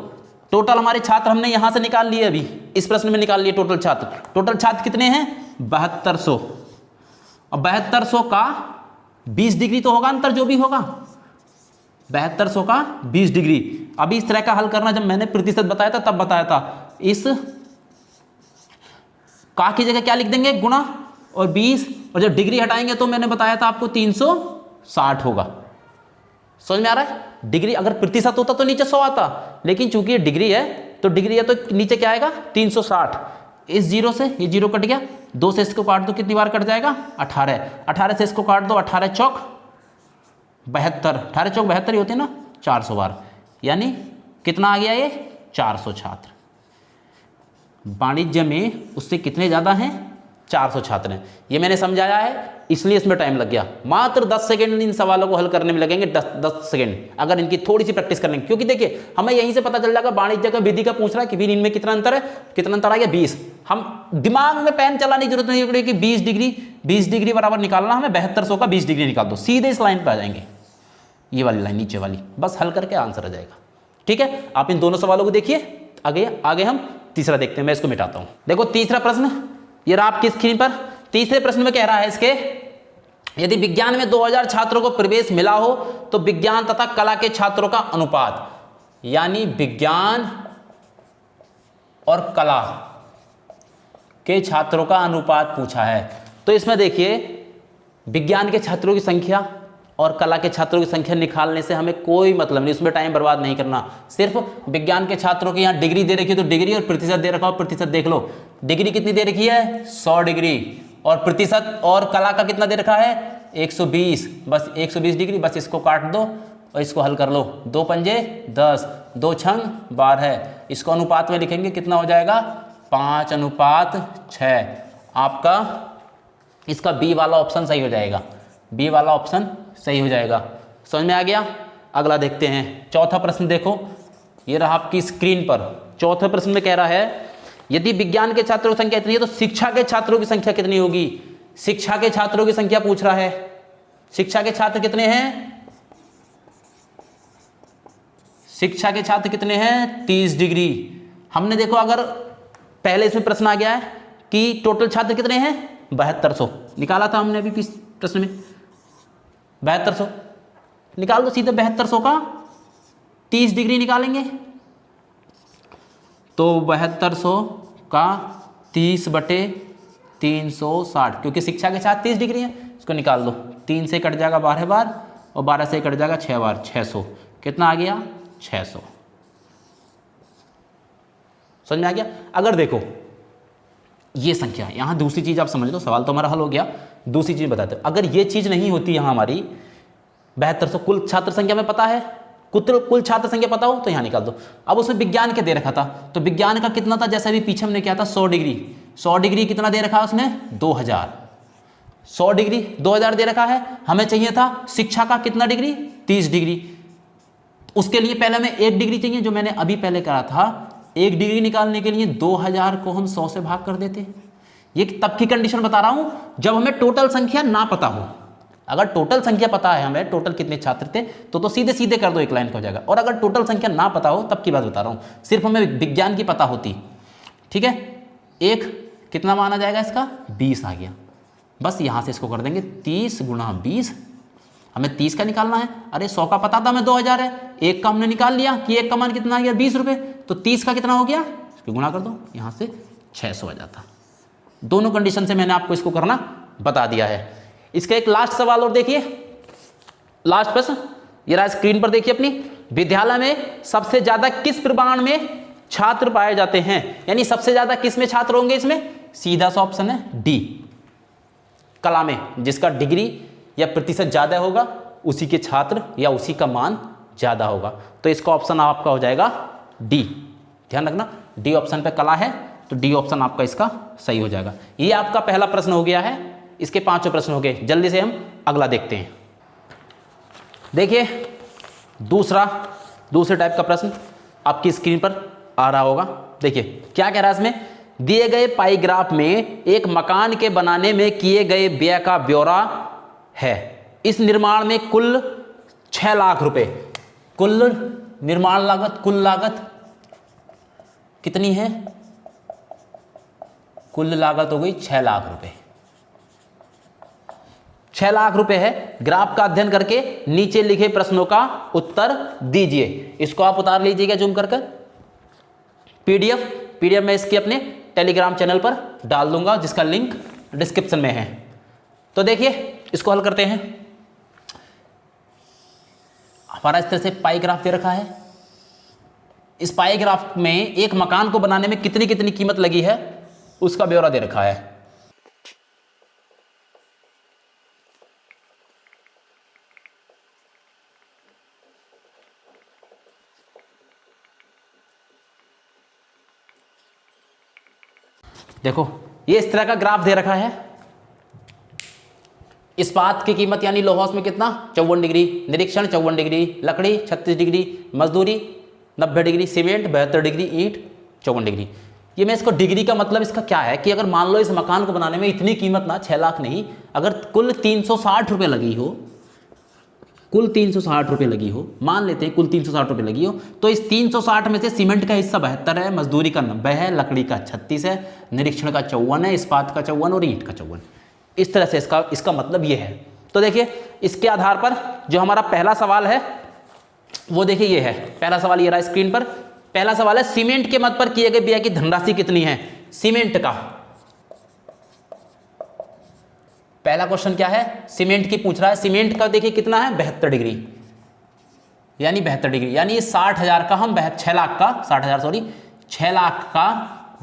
टोटल हमारे छात्र हमने यहां से निकाल लिए, अभी इस प्रश्न में निकाल लिए टोटल छात्र कितने हैं 7200। और 7200 का 20 डिग्री तो होगा अंतर, जो भी होगा 7200 का 20 डिग्री। अभी इस तरह का हल करना जब मैंने प्रतिशत बताया था तब बताया था, इस का की जगह क्या लिख देंगे गुणा और 20, और जब डिग्री हटाएंगे तो मैंने बताया था आपको 360 होगा। समझ में आ रहा है। डिग्री अगर प्रतिशत होता तो नीचे 100 आता, लेकिन चूंकि ये डिग्री है तो नीचे क्या आएगा 360। इस जीरो से ये जीरो कट गया, 2 से इसको काट दो, कितनी बार कट जाएगा 18 से इसको काट दो, 18 चौक 72, 18 चौक 72 ही होते हैं ना 400 बार, यानी कितना आ गया ये 400 छात्र। वाणिज्य में उससे कितने ज़्यादा हैं 400 छात्र हैं। ये मैंने समझाया है इसलिए इसमें टाइम लग गया। मात्र 10 सेकंड इन सवालों को हल करने में लगेंगे, 10 सेकंड, अगर इनकी थोड़ी सी प्रैक्टिस कर लेंगे। क्योंकि देखिए हमें यहीं से पता चल जाएगा वाणिज्य का विधि का पूछ रहा है कि भी इनमें कितना अंतर है, कितना अंतर आ गया 20। हम दिमाग में पेन चलाने की जरूरत नहीं पड़ेगी कि 20 डिग्री बराबर निकालना, हमें 7200 का 20 डिग्री निकाल दो, सीधे इस लाइन पर आ जाएंगे, ये वाली लाइन नीचे वाली, बस हल करके आंसर आ जाएगा। ठीक है, आप इन दोनों सवालों को देखिए। आगे हम तीसरा देखते हैं। मैं इसको मिटाता हूं। देखो तीसरा प्रश्न, ये रहा आपकी स्क्रीन पर। तीसरे प्रश्न में कह रहा है इसके, यदि विज्ञान में 2000 छात्रों को प्रवेश मिला हो तो विज्ञान तथा कला के छात्रों का अनुपात, यानी विज्ञान और कला के छात्रों का अनुपात पूछा है। तो इसमें देखिए विज्ञान के छात्रों की संख्या और कला के छात्रों की संख्या निकालने से हमें कोई मतलब नहीं, उसमें टाइम बर्बाद नहीं करना। सिर्फ विज्ञान के छात्रों की यहाँ डिग्री दे रखी है तो डिग्री, और प्रतिशत दे रखा हो प्रतिशत देख लो। डिग्री कितनी दे रखी है 100 डिग्री, और प्रतिशत और कला का कितना दे रखा है 120, बस 120 डिग्री। बस इसको काट दो और इसको हल कर लो, 2 पंजे 10, 2 छंग 12, इसको अनुपात में लिखेंगे कितना हो जाएगा 5:6। आपका इसका बी वाला ऑप्शन सही हो जाएगा, बी वाला ऑप्शन सही हो जाएगा। समझ में आ गया। अगला देखते हैं। चौथा प्रश्न देखो, ये रहा आपकी स्क्रीन पर। चौथे प्रश्न में कह रहा है, यदि विज्ञान के छात्रों की संख्या इतनी है तो शिक्षा के छात्रों की संख्या कितनी होगी। शिक्षा के छात्रों की संख्या पूछ रहा है। शिक्षा के छात्र कितने हैं, शिक्षा के छात्र कितने हैं 30 डिग्री। हमने देखो अगर पहले इसमें प्रश्न आ गया है कि टोटल छात्र कितने हैं 7200, निकाला था हमने अभी प्रश्न में 7200, निकाल दो सीधे 7200 का 30 डिग्री निकालेंगे तो 7200 का 30/360, क्योंकि शिक्षा के साथ 30 डिग्री है, इसको निकाल दो। 3 से कट जाएगा 12 बार और 12 से कट जाएगा 6 बार, 600। कितना आ गया 600। समझ में आ गया। अगर देखो ये संख्या, यहां दूसरी चीज आप समझ लो, सवाल तो हमारा हल हो गया। दूसरी चीज़ बताते हैं, अगर ये चीज़ नहीं होती यहाँ हमारी 7200 कुल छात्र संख्या में पता है, कुल छात्र संख्या पता हो तो यहाँ निकाल दो। अब उसमें विज्ञान के दे रखा था, तो विज्ञान का कितना था, जैसे अभी पीछे हमने क्या था 100 डिग्री, 100 डिग्री कितना दे रखा है उसने 2000, 100 डिग्री 2000 दे रखा है। हमें चाहिए था शिक्षा का कितना डिग्री 30 डिग्री, उसके लिए पहले हमें 1 डिग्री चाहिए, जो मैंने अभी पहले करा था। 1 डिग्री निकालने के लिए 2000 को हम 100 से भाग कर देते। ये तब की कंडीशन बता रहा हूं जब हमें टोटल संख्या ना पता हो। अगर टोटल संख्या पता है हमें टोटल कितने छात्र थे तो सीधे सीधे कर दो, एक लाइन का हो जाएगा। और अगर टोटल संख्या ना पता हो तब की बात बता रहा हूं, सिर्फ हमें विज्ञान की पता होती, ठीक है। एक कितना माना जाएगा इसका 20 आ गया, बस यहां से इसको कर देंगे 30 गुणा 20, हमें 30 का निकालना है। अरे 100 का पता था हमें 2000 है, एक का हमने निकाल लिया कि एक का मान कितना आ गया 20 रुपये, तो 30 का कितना हो गया, इसको गुणा कर दो, यहाँ से 600 आ जाता। दोनों कंडीशन से मैंने आपको इसको करना बता दिया है। इसका एक लास्ट सवाल और देखिए, लास्ट प्रश्न ये रहा स्क्रीन पर देखिए अपनी, विद्यालय में सबसे ज्यादा किस प्रमाण में छात्र पाए जाते हैं, यानी सबसे ज्यादा किस में छात्र होंगे, इसमें सीधा सा ऑप्शन है डी, कला में, जिसका डिग्री या प्रतिशत ज्यादा होगा उसी के छात्र या उसी का मान ज्यादा होगा। तो इसका ऑप्शन आपका हो जाएगा डी, ध्यान रखना डी ऑप्शन पे कला है तो डी ऑप्शन आपका इसका सही हो जाएगा। ये आपका पहला प्रश्न हो गया है, इसके 5 प्रश्न हो गए। जल्दी से हम अगला देखते हैं। देखिए दूसरे टाइप का प्रश्न आपकी स्क्रीन पर आ रहा होगा। देखिए क्या कह रहा है इसमें, दिए गए पाई ग्राफ में एक मकान के बनाने में किए गए व्यय का ब्यौरा है। इस निर्माण में कुल 6 लाख रुपए, कुल निर्माण लागत, कुल लागत कितनी है, कुल लागत हो गई 6 लाख रुपए, 6 लाख रुपए है। ग्राफ का अध्ययन करके नीचे लिखे प्रश्नों का उत्तर दीजिए। इसको आप उतार लीजिएगा जूम कर पीडीएफ में इसकी अपने टेलीग्राम चैनल पर डाल दूंगा, जिसका लिंक डिस्क्रिप्शन में है। तो देखिए इसको हल करते हैं। हमारा इस तरह से पाई ग्राफ दे रखा है। इस पाई ग्राफ में एक मकान को बनाने में कितनी कितनी कीमत लगी है उसका ब्यौरा दे रखा है। देखो ये इस तरह का ग्राफ दे रखा है। इस्पात की कीमत यानी लोहास में कितना 54 डिग्री, निरीक्षण 54 डिग्री, लकड़ी 36 डिग्री, मजदूरी 90 डिग्री, सीमेंट 72 डिग्री, ईंट 54 डिग्री। ये मैं इसको डिग्री का मतलब इसका क्या है कि अगर मान लो इस मकान को बनाने में इतनी कीमत ना 6 लाख नहीं, अगर कुल 360 रुपये लगी हो, कुल 360 रुपये लगी हो, मान लेते हैं कुल 360 रुपये लगी हो, तो इस 360 में से सीमेंट का हिस्सा 72 है, मजदूरी का 90 है, लकड़ी का 36 है, निरीक्षण का 54 है, इस्पात का 54 और ईंट का 54। इस तरह से इसका मतलब ये है। तो देखिए इसके आधार पर जो हमारा पहला सवाल है वो देखिए ये है। पहला सवाल ये रहा स्क्रीन पर। पहला सवाल है सीमेंट के मद पर किए गए व्यय की धनराशि कितनी है। सीमेंट का पहला क्वेश्चन क्या है, सीमेंट की पूछ रहा है। सीमेंट का देखिए कितना है 72 डिग्री, यानी 72 डिग्री, यानी ये 60,000 का हम 6 लाख का 60,000 सॉरी 6 लाख का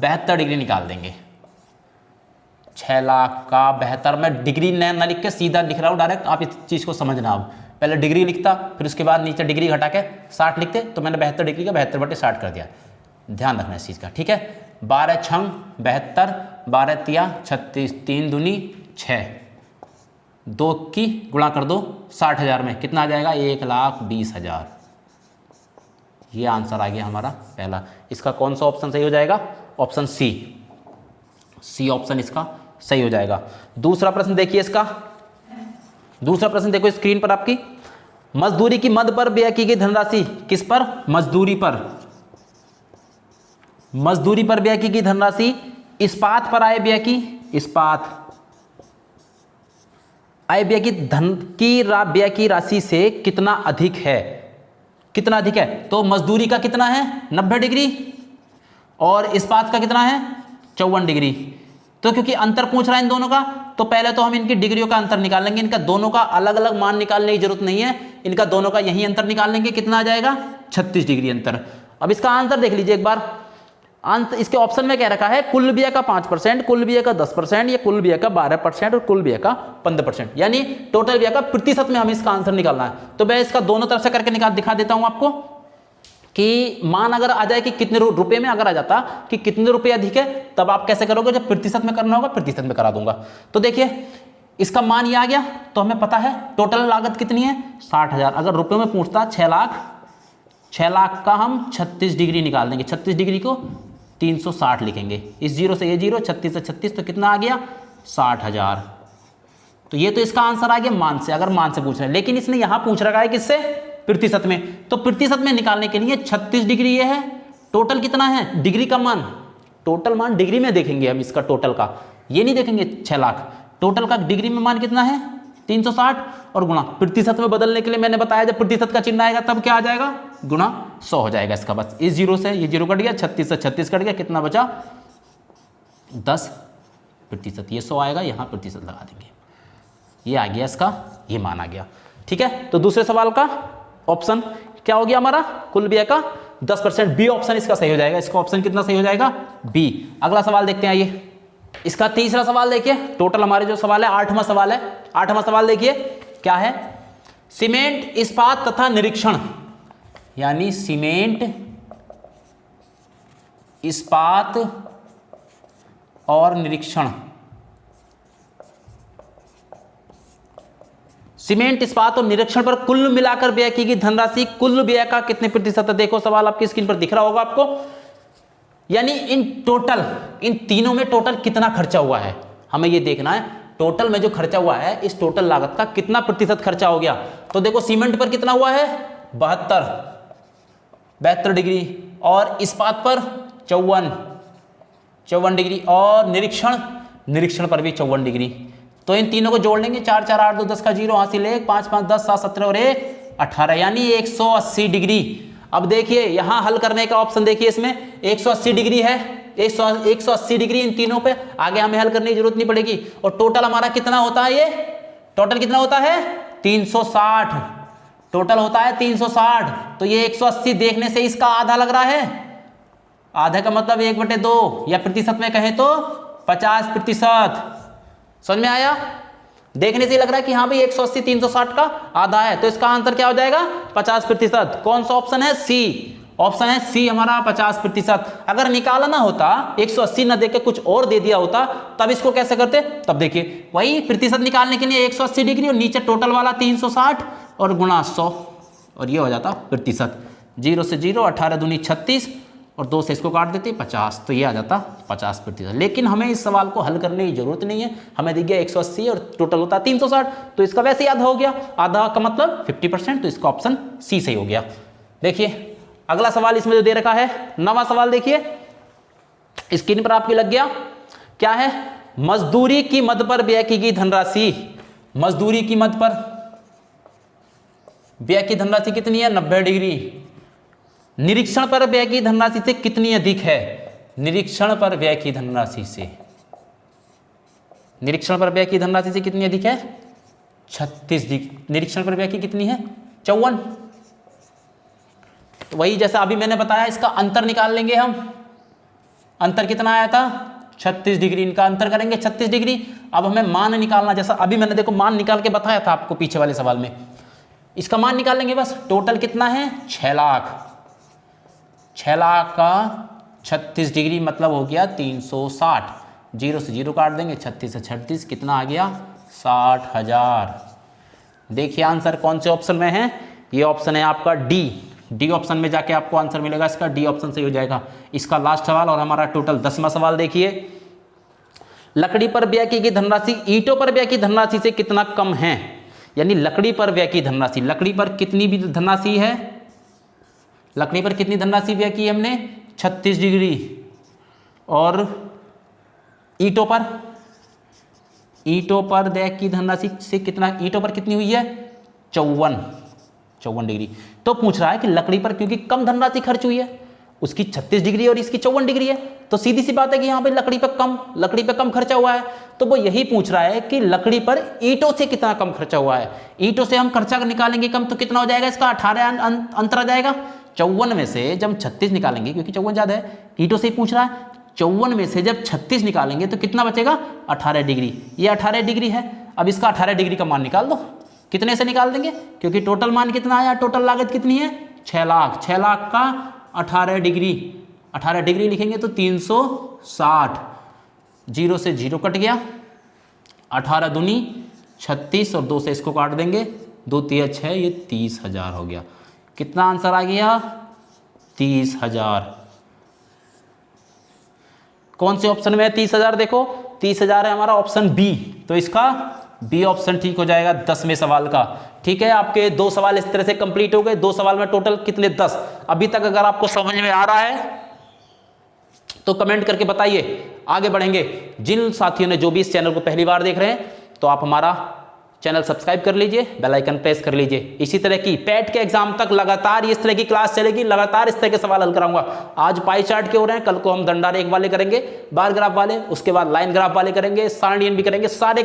72 डिग्री निकाल देंगे। 6 लाख का 72 में डिग्री न लिख के सीधा लिख रहा हूँ डायरेक्ट, आप इस चीज़ को समझना। अब पहले डिग्री लिखता फिर उसके बाद नीचे डिग्री घटा के 60 लिखते, तो मैंने 72 डिग्री का 72/60 कर दिया। ध्यान रखना इस चीज़ का, ठीक है। 12 छंग 72, 12 तिया 36, 3 दूनी 6, 2 की गुणा कर दो 60,000 में कितना आ जाएगा 1,20,000। ये आंसर आ गया हमारा पहला। इसका कौन सा ऑप्शन सही हो जाएगा, ऑप्शन सी ऑप्शन इसका सही हो जाएगा। दूसरा प्रश्न देखिए इसका, दूसरा प्रश्न देखो स्क्रीन पर आपकी। मजदूरी की मद पर व्यय की गई धनराशि, किस पर, मजदूरी पर, मजदूरी पर व्यय की गई धनराशि इस्पात पर आय व्यय की, इस्पात आय व्यय की व्यय की राशि से कितना अधिक है, कितना अधिक है। तो मजदूरी का कितना है 90 डिग्री और इस्पात का कितना है 54 डिग्री। तो क्योंकि अंतर पूछ रहा है इन दोनों का, तो पहले तो हम इनकी डिग्रियों का अंतर निकाल लेंगे। इनका दोनों का अलग अलग मान निकालने की जरूरत नहीं है, इनका दोनों का यही अंतर निकाल लेंगे। कितना आ जाएगा 36 डिग्री अंतर। अब इसका आंसर देख लीजिए एक बार, अंत इसके ऑप्शन में क्या रखा है, कुल व्यय का 5%, कुल व्यय का 10% या कुल व्यय का 12% और कुल व्यय का 15%, यानी टोटल व्यय का प्रतिशत में हमें इसका आंसर निकालना है। तो मैं इसका दोनों तरफ से करके दिखा देता हूं आपको कि मान अगर आ जाए कि कितने रुपए में अगर आ जाता कि कितने रुपए अधिक है, तब आप कैसे करोगे, जब प्रतिशत में करना होगा प्रतिशत में करा दूंगा। तो देखिए इसका मान ये आ गया, तो हमें पता है टोटल लागत कितनी है 60,000। अगर रुपए में पूछता 6 लाख का हम 36 डिग्री निकाल देंगे, 36 डिग्री को 360 लिखेंगे, इस जीरो से ये जीरो, 36 से 36, तो कितना आ गया 60,000। तो ये तो इसका आंसर आ गया मान से, अगर मान से पूछ रहे हैं। लेकिन इसने यहां पूछ रखा है किससे, प्रतिशत में। तो प्रतिशत में निकालने के लिए 36 डिग्री ये है, टोटल कितना है डिग्री का मान, टोटल मान डिग्री में देखेंगे हम इसका टोटल का, ये नहीं देखेंगे 6 लाख, टोटल का डिग्री में मान कितना है 360 और गुणा प्रतिशत में बदलने के लिए मैंने बताया जब प्रतिशत का चिन्ह आएगा तब क्या आ जाएगा गुणा 100 हो जाएगा इसका। बस इस जीरो से ये जीरो कट गया, 36 से 36 कट गया, कितना बचा 10%, ये 100 आएगा, यहाँ प्रतिशत लगा देंगे, ये आ गया इसका, ये मान आ गया। ठीक है, तो दूसरे सवाल का ऑप्शन क्या हो गया हमारा, कुल व्यय का 10%, बी ऑप्शन इसका सही हो जाएगा। इसका ऑप्शन कितना सही हो जाएगा बी। अगला सवाल देखते हैं, आइए इसका तीसरा सवाल देखिए। टोटल हमारे जो सवाल है 8वां सवाल है। 8वां सवाल देखिए क्या है, सीमेंट, इस्पात तथा निरीक्षण, यानी सीमेंट, इस्पात और निरीक्षण। सीमेंट, इस्पात और निरीक्षण पर कुल मिलाकर व्यय की गई धनराशि कुल व्यय का कितने प्रतिशत है। देखो सवाल आपकी स्क्रीन पर दिख रहा होगा आपको, यानी इन टोटल इन तीनों में टोटल कितना खर्चा हुआ है, हमें ये देखना है टोटल में जो खर्चा हुआ है इस टोटल लागत का कितना प्रतिशत खर्चा हो गया। तो देखो सीमेंट पर कितना हुआ है 72 डिग्री, और इस्पात पर 54 डिग्री, और निरीक्षण पर भी 54 डिग्री। तो इन तीनों को जोड़ लेंगे, 4 4 8 2 10 का 0 हासिल 1 5 5 10 7 17 और 1 18, यानी 180 डिग्री। अब देखिए यहां हल करने का ऑप्शन देखिए, इसमें 180 डिग्री है, 180 डिग्री इन तीनों पे, आगे हमें हल करने की जरूरत नहीं पड़ेगी। और टोटल हमारा कितना होता है, ये टोटल कितना होता है 360, टोटल होता है 360। तो ये 180 देखने से इसका आधा लग रहा है, आधा का मतलब 1/2, या प्रतिशत में कहें तो 50%। समझ में आया, देखने से लग रहा है कि हाँ भाई 180 360 का आधा है, तो इसका आंसर क्या हो जाएगा 50%। कौन सा ऑप्शन है, सी ऑप्शन है, सी हमारा 50%। अगर निकालना होता 180 न देके कुछ और दे दिया होता तब इसको कैसे करते, तब देखिए वही प्रतिशत निकालने के लिए 180 डिग्री और नीचे टोटल वाला 360 और गुणा 100, और ये हो जाता प्रतिशत। 0 से 0, 18 दूनी 36 और 2 से इसको काट देते 50, तो ये आ जाता 50%। लेकिन हमें इस सवाल को हल करने की जरूरत नहीं है, हमें दिख गया 180 और टोटल होता 360, तो इसका वैसे ही आधा हो गया, आधा का मतलब 50%, तो इसका ऑप्शन सी सही हो गया। देखिए अगला सवाल इसमें जो दे रखा है 9वां सवाल, देखिए स्क्रीन पर आपकी लग गया, क्या है, मजदूरी की मद पर व्यय की गई धनराशि, मजदूरी की मद पर व्यय की धनराशि कितनी है 90 डिग्री, निरीक्षण पर व्यय की धनराशि से कितनी अधिक है, निरीक्षण पर व्यय की धनराशि से, निरीक्षण पर व्यय की धनराशि से कितनी अधिक है 36 डिग्री, निरीक्षण पर व्यय की कितनी है 54। तो वही जैसा अभी मैंने बताया, इसका अंतर निकाल लेंगे हम, अंतर कितना आया था 36 डिग्री, इनका अंतर करेंगे 36 डिग्री। अब हमें मान निकालना, जैसा अभी मैंने देखो मान निकाल के बताया था आपको पीछे वाले सवाल में, इसका मान निकाल लेंगे बस। टोटल कितना है 6 लाख, 6 लाख का 36 डिग्री मतलब हो गया 360, 0 से 0 काट देंगे, 36 से 36 कितना आ गया 60,000। देखिए आंसर कौन से ऑप्शन में है, ये ऑप्शन है आपका डी ऑप्शन में जाके आपको आंसर मिलेगा, इसका डी ऑप्शन सही हो जाएगा। इसका लास्ट सवाल और हमारा टोटल 10वां सवाल देखिए, लकड़ी पर व्यय की गई धनराशि ईंटों पर व्यय की धनराशि से कितना कम है, यानी लकड़ी पर व्यय की धनराशि, लकड़ी पर कितनी भी धनराशि है, लकड़ी पर कितनी धनराशि व्यय की हमने 36 डिग्री, और ईंटों पर व्यय की धनराशि से कितना, ईंटों पर कितनी हुई है 54 डिग्री। तो पूछ रहा है कि लकड़ी पर क्योंकि कम धनराशि खर्च हुई है उसकी 36 डिग्री और इसकी 54 डिग्री है, तो सीधी सी बात है कि यहाँ पे लकड़ी पे कम खर्चा हुआ है। तो वो यही पूछ रहा है कि लकड़ी पर ईंटों से कितना कम खर्चा हुआ है। ईंटों से हम खर्चा निकालेंगे कम, तो कितना हो जाएगा इसका 18 अंतर आ जाएगा। 54 में से जब 36 निकालेंगे, क्योंकि 54 ज़्यादा है, ईंटों से ही पूछ रहा है, 54 में से जब 36 निकालेंगे तो कितना बचेगा 18 डिग्री। ये 18 डिग्री है। अब इसका 18 डिग्री का मान निकाल दो। कितने से निकाल देंगे, क्योंकि टोटल मान कितना आया, टोटल लागत कितनी है 6 लाख। 6 लाख का 18 डिग्री लिखेंगे तो 360, 0 से 0 कट गया, 18 दूनी 36 और 2 से इसको काट देंगे, 2 तिया 6, ये 30,000 हो गया। कितना आंसर आ गया 30,000। कौन से ऑप्शन में है 30,000, देखो 30,000 है हमारा ऑप्शन बी, तो इसका बी ऑप्शन ठीक हो जाएगा 10वें सवाल का। ठीक है, आपके 2 सवाल इस तरह से कंप्लीट हो गए। 2 सवाल में टोटल कितने 10। अभी तक अगर आपको समझ में आ रहा है तो कमेंट करके बताइए, आगे बढ़ेंगे। जिन साथियों ने जो भी इस चैनल को पहली बार देख रहे हैं तो आप हमारा चैनल सब्सक्राइब कर लीजिए, बेल आइकन प्रेस कर लीजिए। इसी तरह की पैट के एग्जाम तक लगातार इस तरह की क्लास चलेगी, लगातार इस तरह के सवाल हल कराऊंगा। आज पाई चार्ट के हो रहे हैं, कल को हम दंडा रेख वाले करेंगे, बार ग्राफ वाले, उसके बाद लाइन ग्राफ वाले करेंगे, सारणियन भी करेंगे, सारे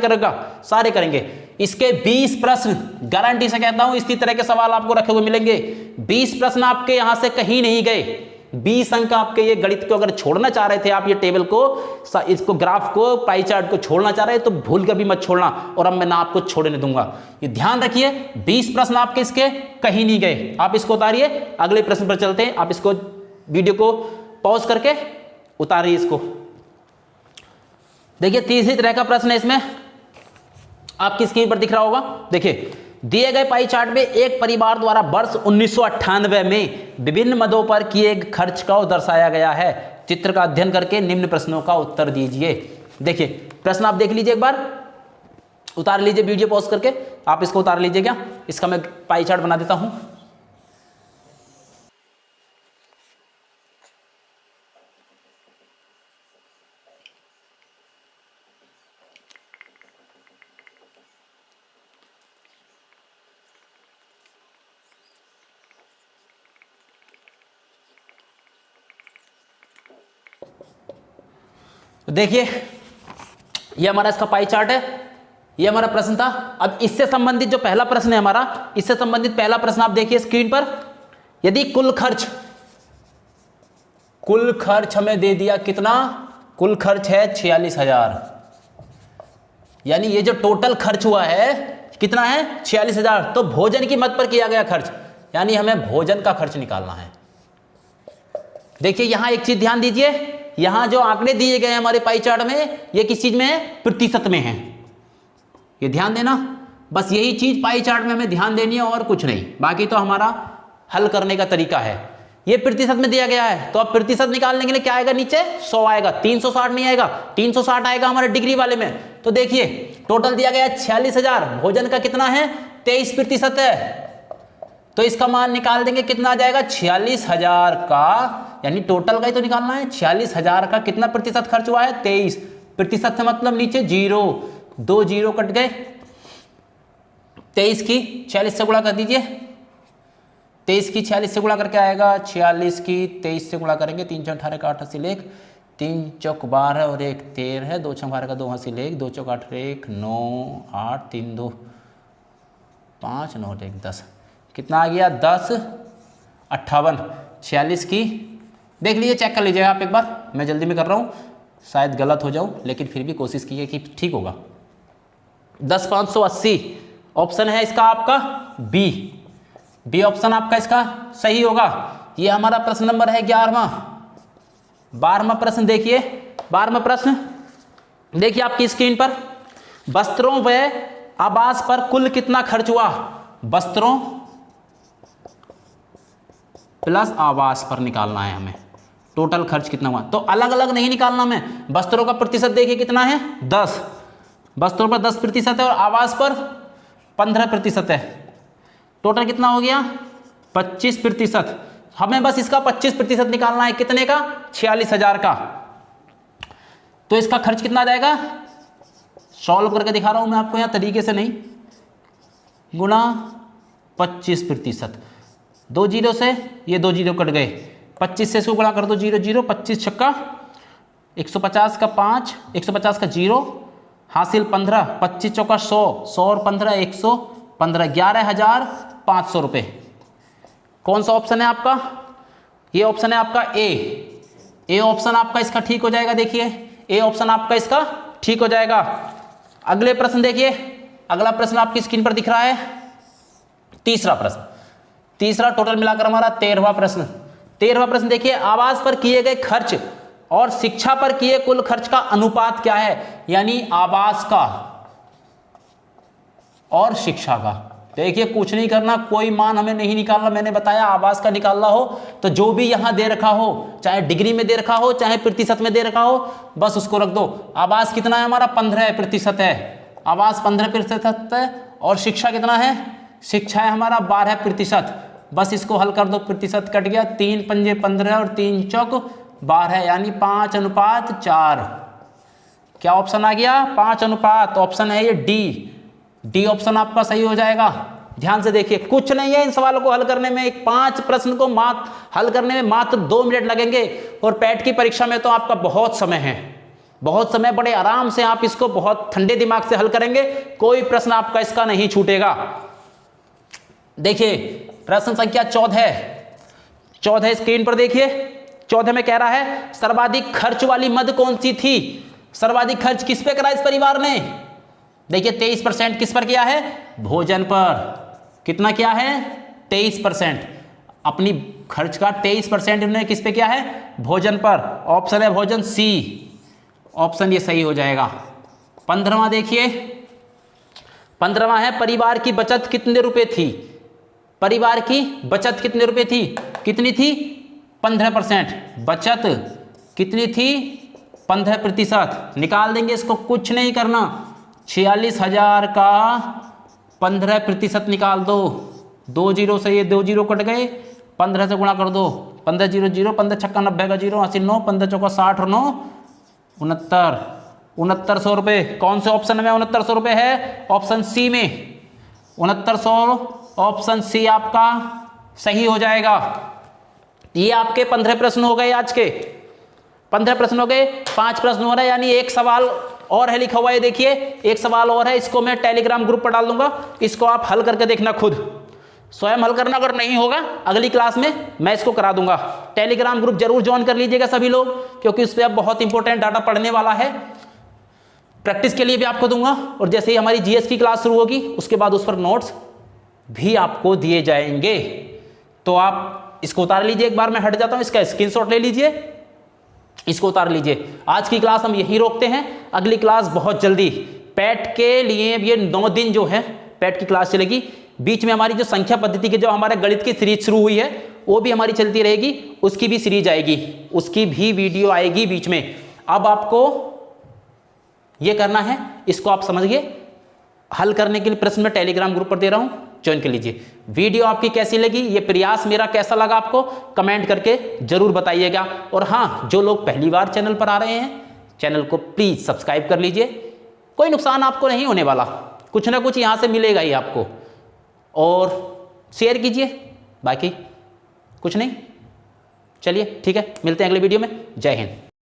करेंगे। इसके 20 प्रश्न गारंटी से कहता हूं इसी तरह के सवाल आपको रखे हुए मिलेंगे। 20 प्रश्न आपके यहां से कहीं नहीं गए। 20 अंक आपके ये गणित को अगर छोड़ना चाह रहे थे आप, ये टेबल को, इसको, ग्राफ को, पाई चार्ट को छोड़ना चाह रहे हैं तो भूल कर भी मत छोड़ना, और अब मैं ना आपको छोड़ने दूंगा। ये ध्यान रखिए, 20 प्रश्न आपके इसके कहीं नहीं गए। आप इसको उतारिए, अगले प्रश्न पर चलते हैं। आप इसको वीडियो को पॉज करके उतारिए इसको। देखिए तीसरी तरह का प्रश्न है, इसमें आपकी स्क्रीन पर दिख रहा होगा। देखिए दिए गए पाई चार्ट में एक परिवार द्वारा वर्ष 1998 में विभिन्न मदों पर किए खर्च को दर्शाया गया है। चित्र का अध्ययन करके निम्न प्रश्नों का उत्तर दीजिए। देखिए प्रश्न आप देख लीजिए, एक बार उतार लीजिए, वीडियो पॉज करके आप इसको उतार लीजिएगा। इसका मैं पाई चार्ट बना देता हूं। देखिए ये हमारा इसका पाई चार्ट है, ये हमारा प्रश्न था। अब इससे संबंधित जो पहला प्रश्न है हमारा, इससे संबंधित पहला प्रश्न आप देखिए स्क्रीन पर। यदि कुल खर्च हमें दे दिया, कितना कुल खर्च है 46,000, यानी ये जो टोटल खर्च हुआ है कितना है 46,000, तो भोजन की मद पर किया गया खर्च, यानी हमें भोजन का खर्च निकालना है। देखिए यहां एक चीज ध्यान दीजिए, यहां जो आंकड़े दिए गए हैं हमारे पाई चार्ट में, ये किस चीज में है, प्रतिशत में है। ये ध्यान देना, बस यही चीज पाई चार्ट में हमें ध्यान देनी है और कुछ नहीं। बाकी तो हमारा हल करने का तरीका है। ये प्रतिशत में दिया गया है, तो अब प्रतिशत निकालने के लिए क्या आएगा, नीचे 100 आएगा, 360 नहीं आएगा, 360 आएगा हमारे डिग्री वाले में। तो देखिए टोटल दिया गया 46,000, भोजन का कितना है 23% है, तो इसका मान निकाल देंगे, कितना आ जाएगा 46,000 का, यानी टोटल का ही तो निकालना है। 46,000 का कितना प्रतिशत खर्च हुआ है 23%, से मतलब नीचे 0, 2 0 कट गए, 23 की 46 से गुणा कर दीजिए, 23 की 46 से गुणा करके आएगा, 46 की 23 से गुणा करेंगे, 3 चौक 18 का 8 हासिल 1, 3 चौक 12 और 1 13 है, 2 चौक 12 का 2 हासिल 1, 2 चौक 8 1 9 8 3 2 5 9 1 10, कितना आ गया 10 58। 46 की देख लीजिए, चेक कर लीजिएगा आप एक बार, मैं जल्दी में कर रहा हूँ, शायद गलत हो जाऊँ, लेकिन फिर भी कोशिश कीजिए कि ठीक होगा। 10,580 ऑप्शन है इसका आपका बी ऑप्शन आपका इसका सही होगा। ये हमारा प्रश्न नंबर है 11वां। 12वां प्रश्न देखिए, 12वां प्रश्न देखिए आपकी स्क्रीन पर, वस्त्रों व आवास पर कुल कितना खर्च हुआ, वस्त्रों प्लस आवास पर निकालना है हमें, टोटल खर्च कितना हुआ। तो अलग अलग नहीं निकालना हमें, वस्त्रों का प्रतिशत देखिए कितना है 10, वस्त्रों पर 10% है और आवास पर 15% है, टोटल कितना हो गया 25%। हमें बस इसका 25% निकालना है, कितने का 46,000 का। तो इसका खर्च कितना आ जाएगा, सॉल्व करके दिखा रहा हूं मैं आपको, यहां तरीके से नहीं, गुणा 25%, 2 0 से ये 2 0 कट गए, 25 से इसको गुणा कर दो, 0 0, 25 छक्का 150 का 5, 150 का 0 हासिल 15, 25 चौका 100, 100 और 15 115, 11,500 रुपये। कौन सा ऑप्शन है आपका? ये ऑप्शन है आपका ए ऑप्शन आपका इसका ठीक हो जाएगा। देखिए ए ऑप्शन आपका इसका ठीक हो जाएगा। अगले प्रश्न देखिए, अगला प्रश्न आपकी स्क्रीन पर दिख रहा है, तीसरा प्रश्न, तीसरा टोटल मिलाकर हमारा 13वां प्रश्न। 13वां प्रश्न देखिए, आवास पर किए गए खर्च और शिक्षा पर किए कुल खर्च का अनुपात क्या है? यानी आवास का और शिक्षा का। देखिए कुछ नहीं करना, कोई मान हमें नहीं निकालना। मैंने बताया आवास का निकालना हो तो जो भी यहां दे रखा हो, चाहे डिग्री में दे रखा हो चाहे प्रतिशत में दे रखा हो, बस उसको रख दो। आवास कितना है हमारा? 15% है। आवास 15% है। और शिक्षा कितना है? शिक्षा है हमारा 12%। बस इसको हल कर दो, प्रतिशत कट गया, 3 पंजे 15 और 3 चौक 12, यानी 5:4। क्या ऑप्शन आ गया? 5 ऑप्शन है ये डी ऑप्शन आपका सही हो जाएगा। ध्यान से देखिए, कुछ नहीं है इन सवालों को हल करने में। एक 5 प्रश्न को हल करने में मात्र 2 मिनट लगेंगे। और पैट की परीक्षा में तो आपका बहुत समय है, बहुत समय, बड़े आराम से आप इसको बहुत ठंडे दिमाग से हल करेंगे। कोई प्रश्न आपका इसका नहीं छूटेगा। देखिए प्रश्न संख्या 14 स्क्रीन पर देखिए। 14 में कह रहा है सर्वाधिक खर्च वाली मद कौन सी थी? सर्वाधिक खर्च किस पे करा इस परिवार ने? देखिए 23% किस पर किया है? भोजन पर। कितना किया है? 23%। अपनी खर्च का 23% इन्होंने किस पे किया है? भोजन पर। ऑप्शन है भोजन सी, ऑप्शन ये सही हो जाएगा। 15वां देखिए, 15वां है परिवार की बचत कितने रुपए थी? परिवार की बचत कितने रुपए थी? कितनी थी? 15%। बचत कितनी थी? 15%। निकाल देंगे इसको, कुछ नहीं करना। 46,000 का 15% निकाल दो। 2 0 से ये 2 0 कट गए, 15 से गुणा कर दो। 15 0 0, 15 छक्का 90 का 0, 80 9, 15 चौका 60 और 9 69, 6900 रुपये। कौन से ऑप्शन में 6900 रुपये है? ऑप्शन सी में 6900, ऑप्शन सी आपका सही हो जाएगा। ये आपके 15 प्रश्न हो गए, आज के 15 प्रश्न हो गए। 5 प्रश्न हो रहे हैं, यानी एक सवाल और है लिखा हुआ है। देखिए एक सवाल और है, इसको मैं टेलीग्राम ग्रुप पर डाल दूंगा, इसको आप हल करके देखना, खुद स्वयं हल करना। अगर नहीं होगा अगली क्लास में मैं इसको करा दूंगा। टेलीग्राम ग्रुप जरूर ज्वाइन कर लीजिएगा सभी लोग, क्योंकि उस पर अब बहुत इंपॉर्टेंट डाटा पढ़ने वाला है। प्रैक्टिस के लिए भी आपको दूंगा, और जैसे ही हमारी जीएस की क्लास शुरू होगी उसके बाद उस पर नोट्स भी आपको दिए जाएंगे। तो आप इसको उतार लीजिए। एक बार मैं हट जाता हूं, इसका स्क्रीनशॉट ले लीजिए, इसको उतार लीजिए। आज की क्लास हम यहीं रोकते हैं, अगली क्लास बहुत जल्दी पैट के लिए ये 9 दिन जो है पैट की क्लास चलेगी। बीच में हमारी जो संख्या पद्धति की जो हमारे गणित की सीरीज शुरू हुई है वो भी हमारी चलती रहेगी, उसकी भी सीरीज आएगी, उसकी भी वीडियो आएगी बीच में। अब आपको ये करना है, इसको आप समझिए। हल करने के लिए प्रश्न मैं टेलीग्राम ग्रुप पर दे रहा हूं, ज्वाइन कर लीजिए। वीडियो आपकी कैसी लगी, ये प्रयास मेरा कैसा लगा आपको कमेंट करके जरूर बताइएगा। और हाँ, जो लोग पहली बार चैनल पर आ रहे हैं, चैनल को प्लीज सब्सक्राइब कर लीजिए। कोई नुकसान आपको नहीं होने वाला, कुछ ना कुछ यहां से मिलेगा ही आपको। और शेयर कीजिए, बाकी कुछ नहीं। चलिए ठीक है, मिलते हैं अगले वीडियो में। जय हिंद।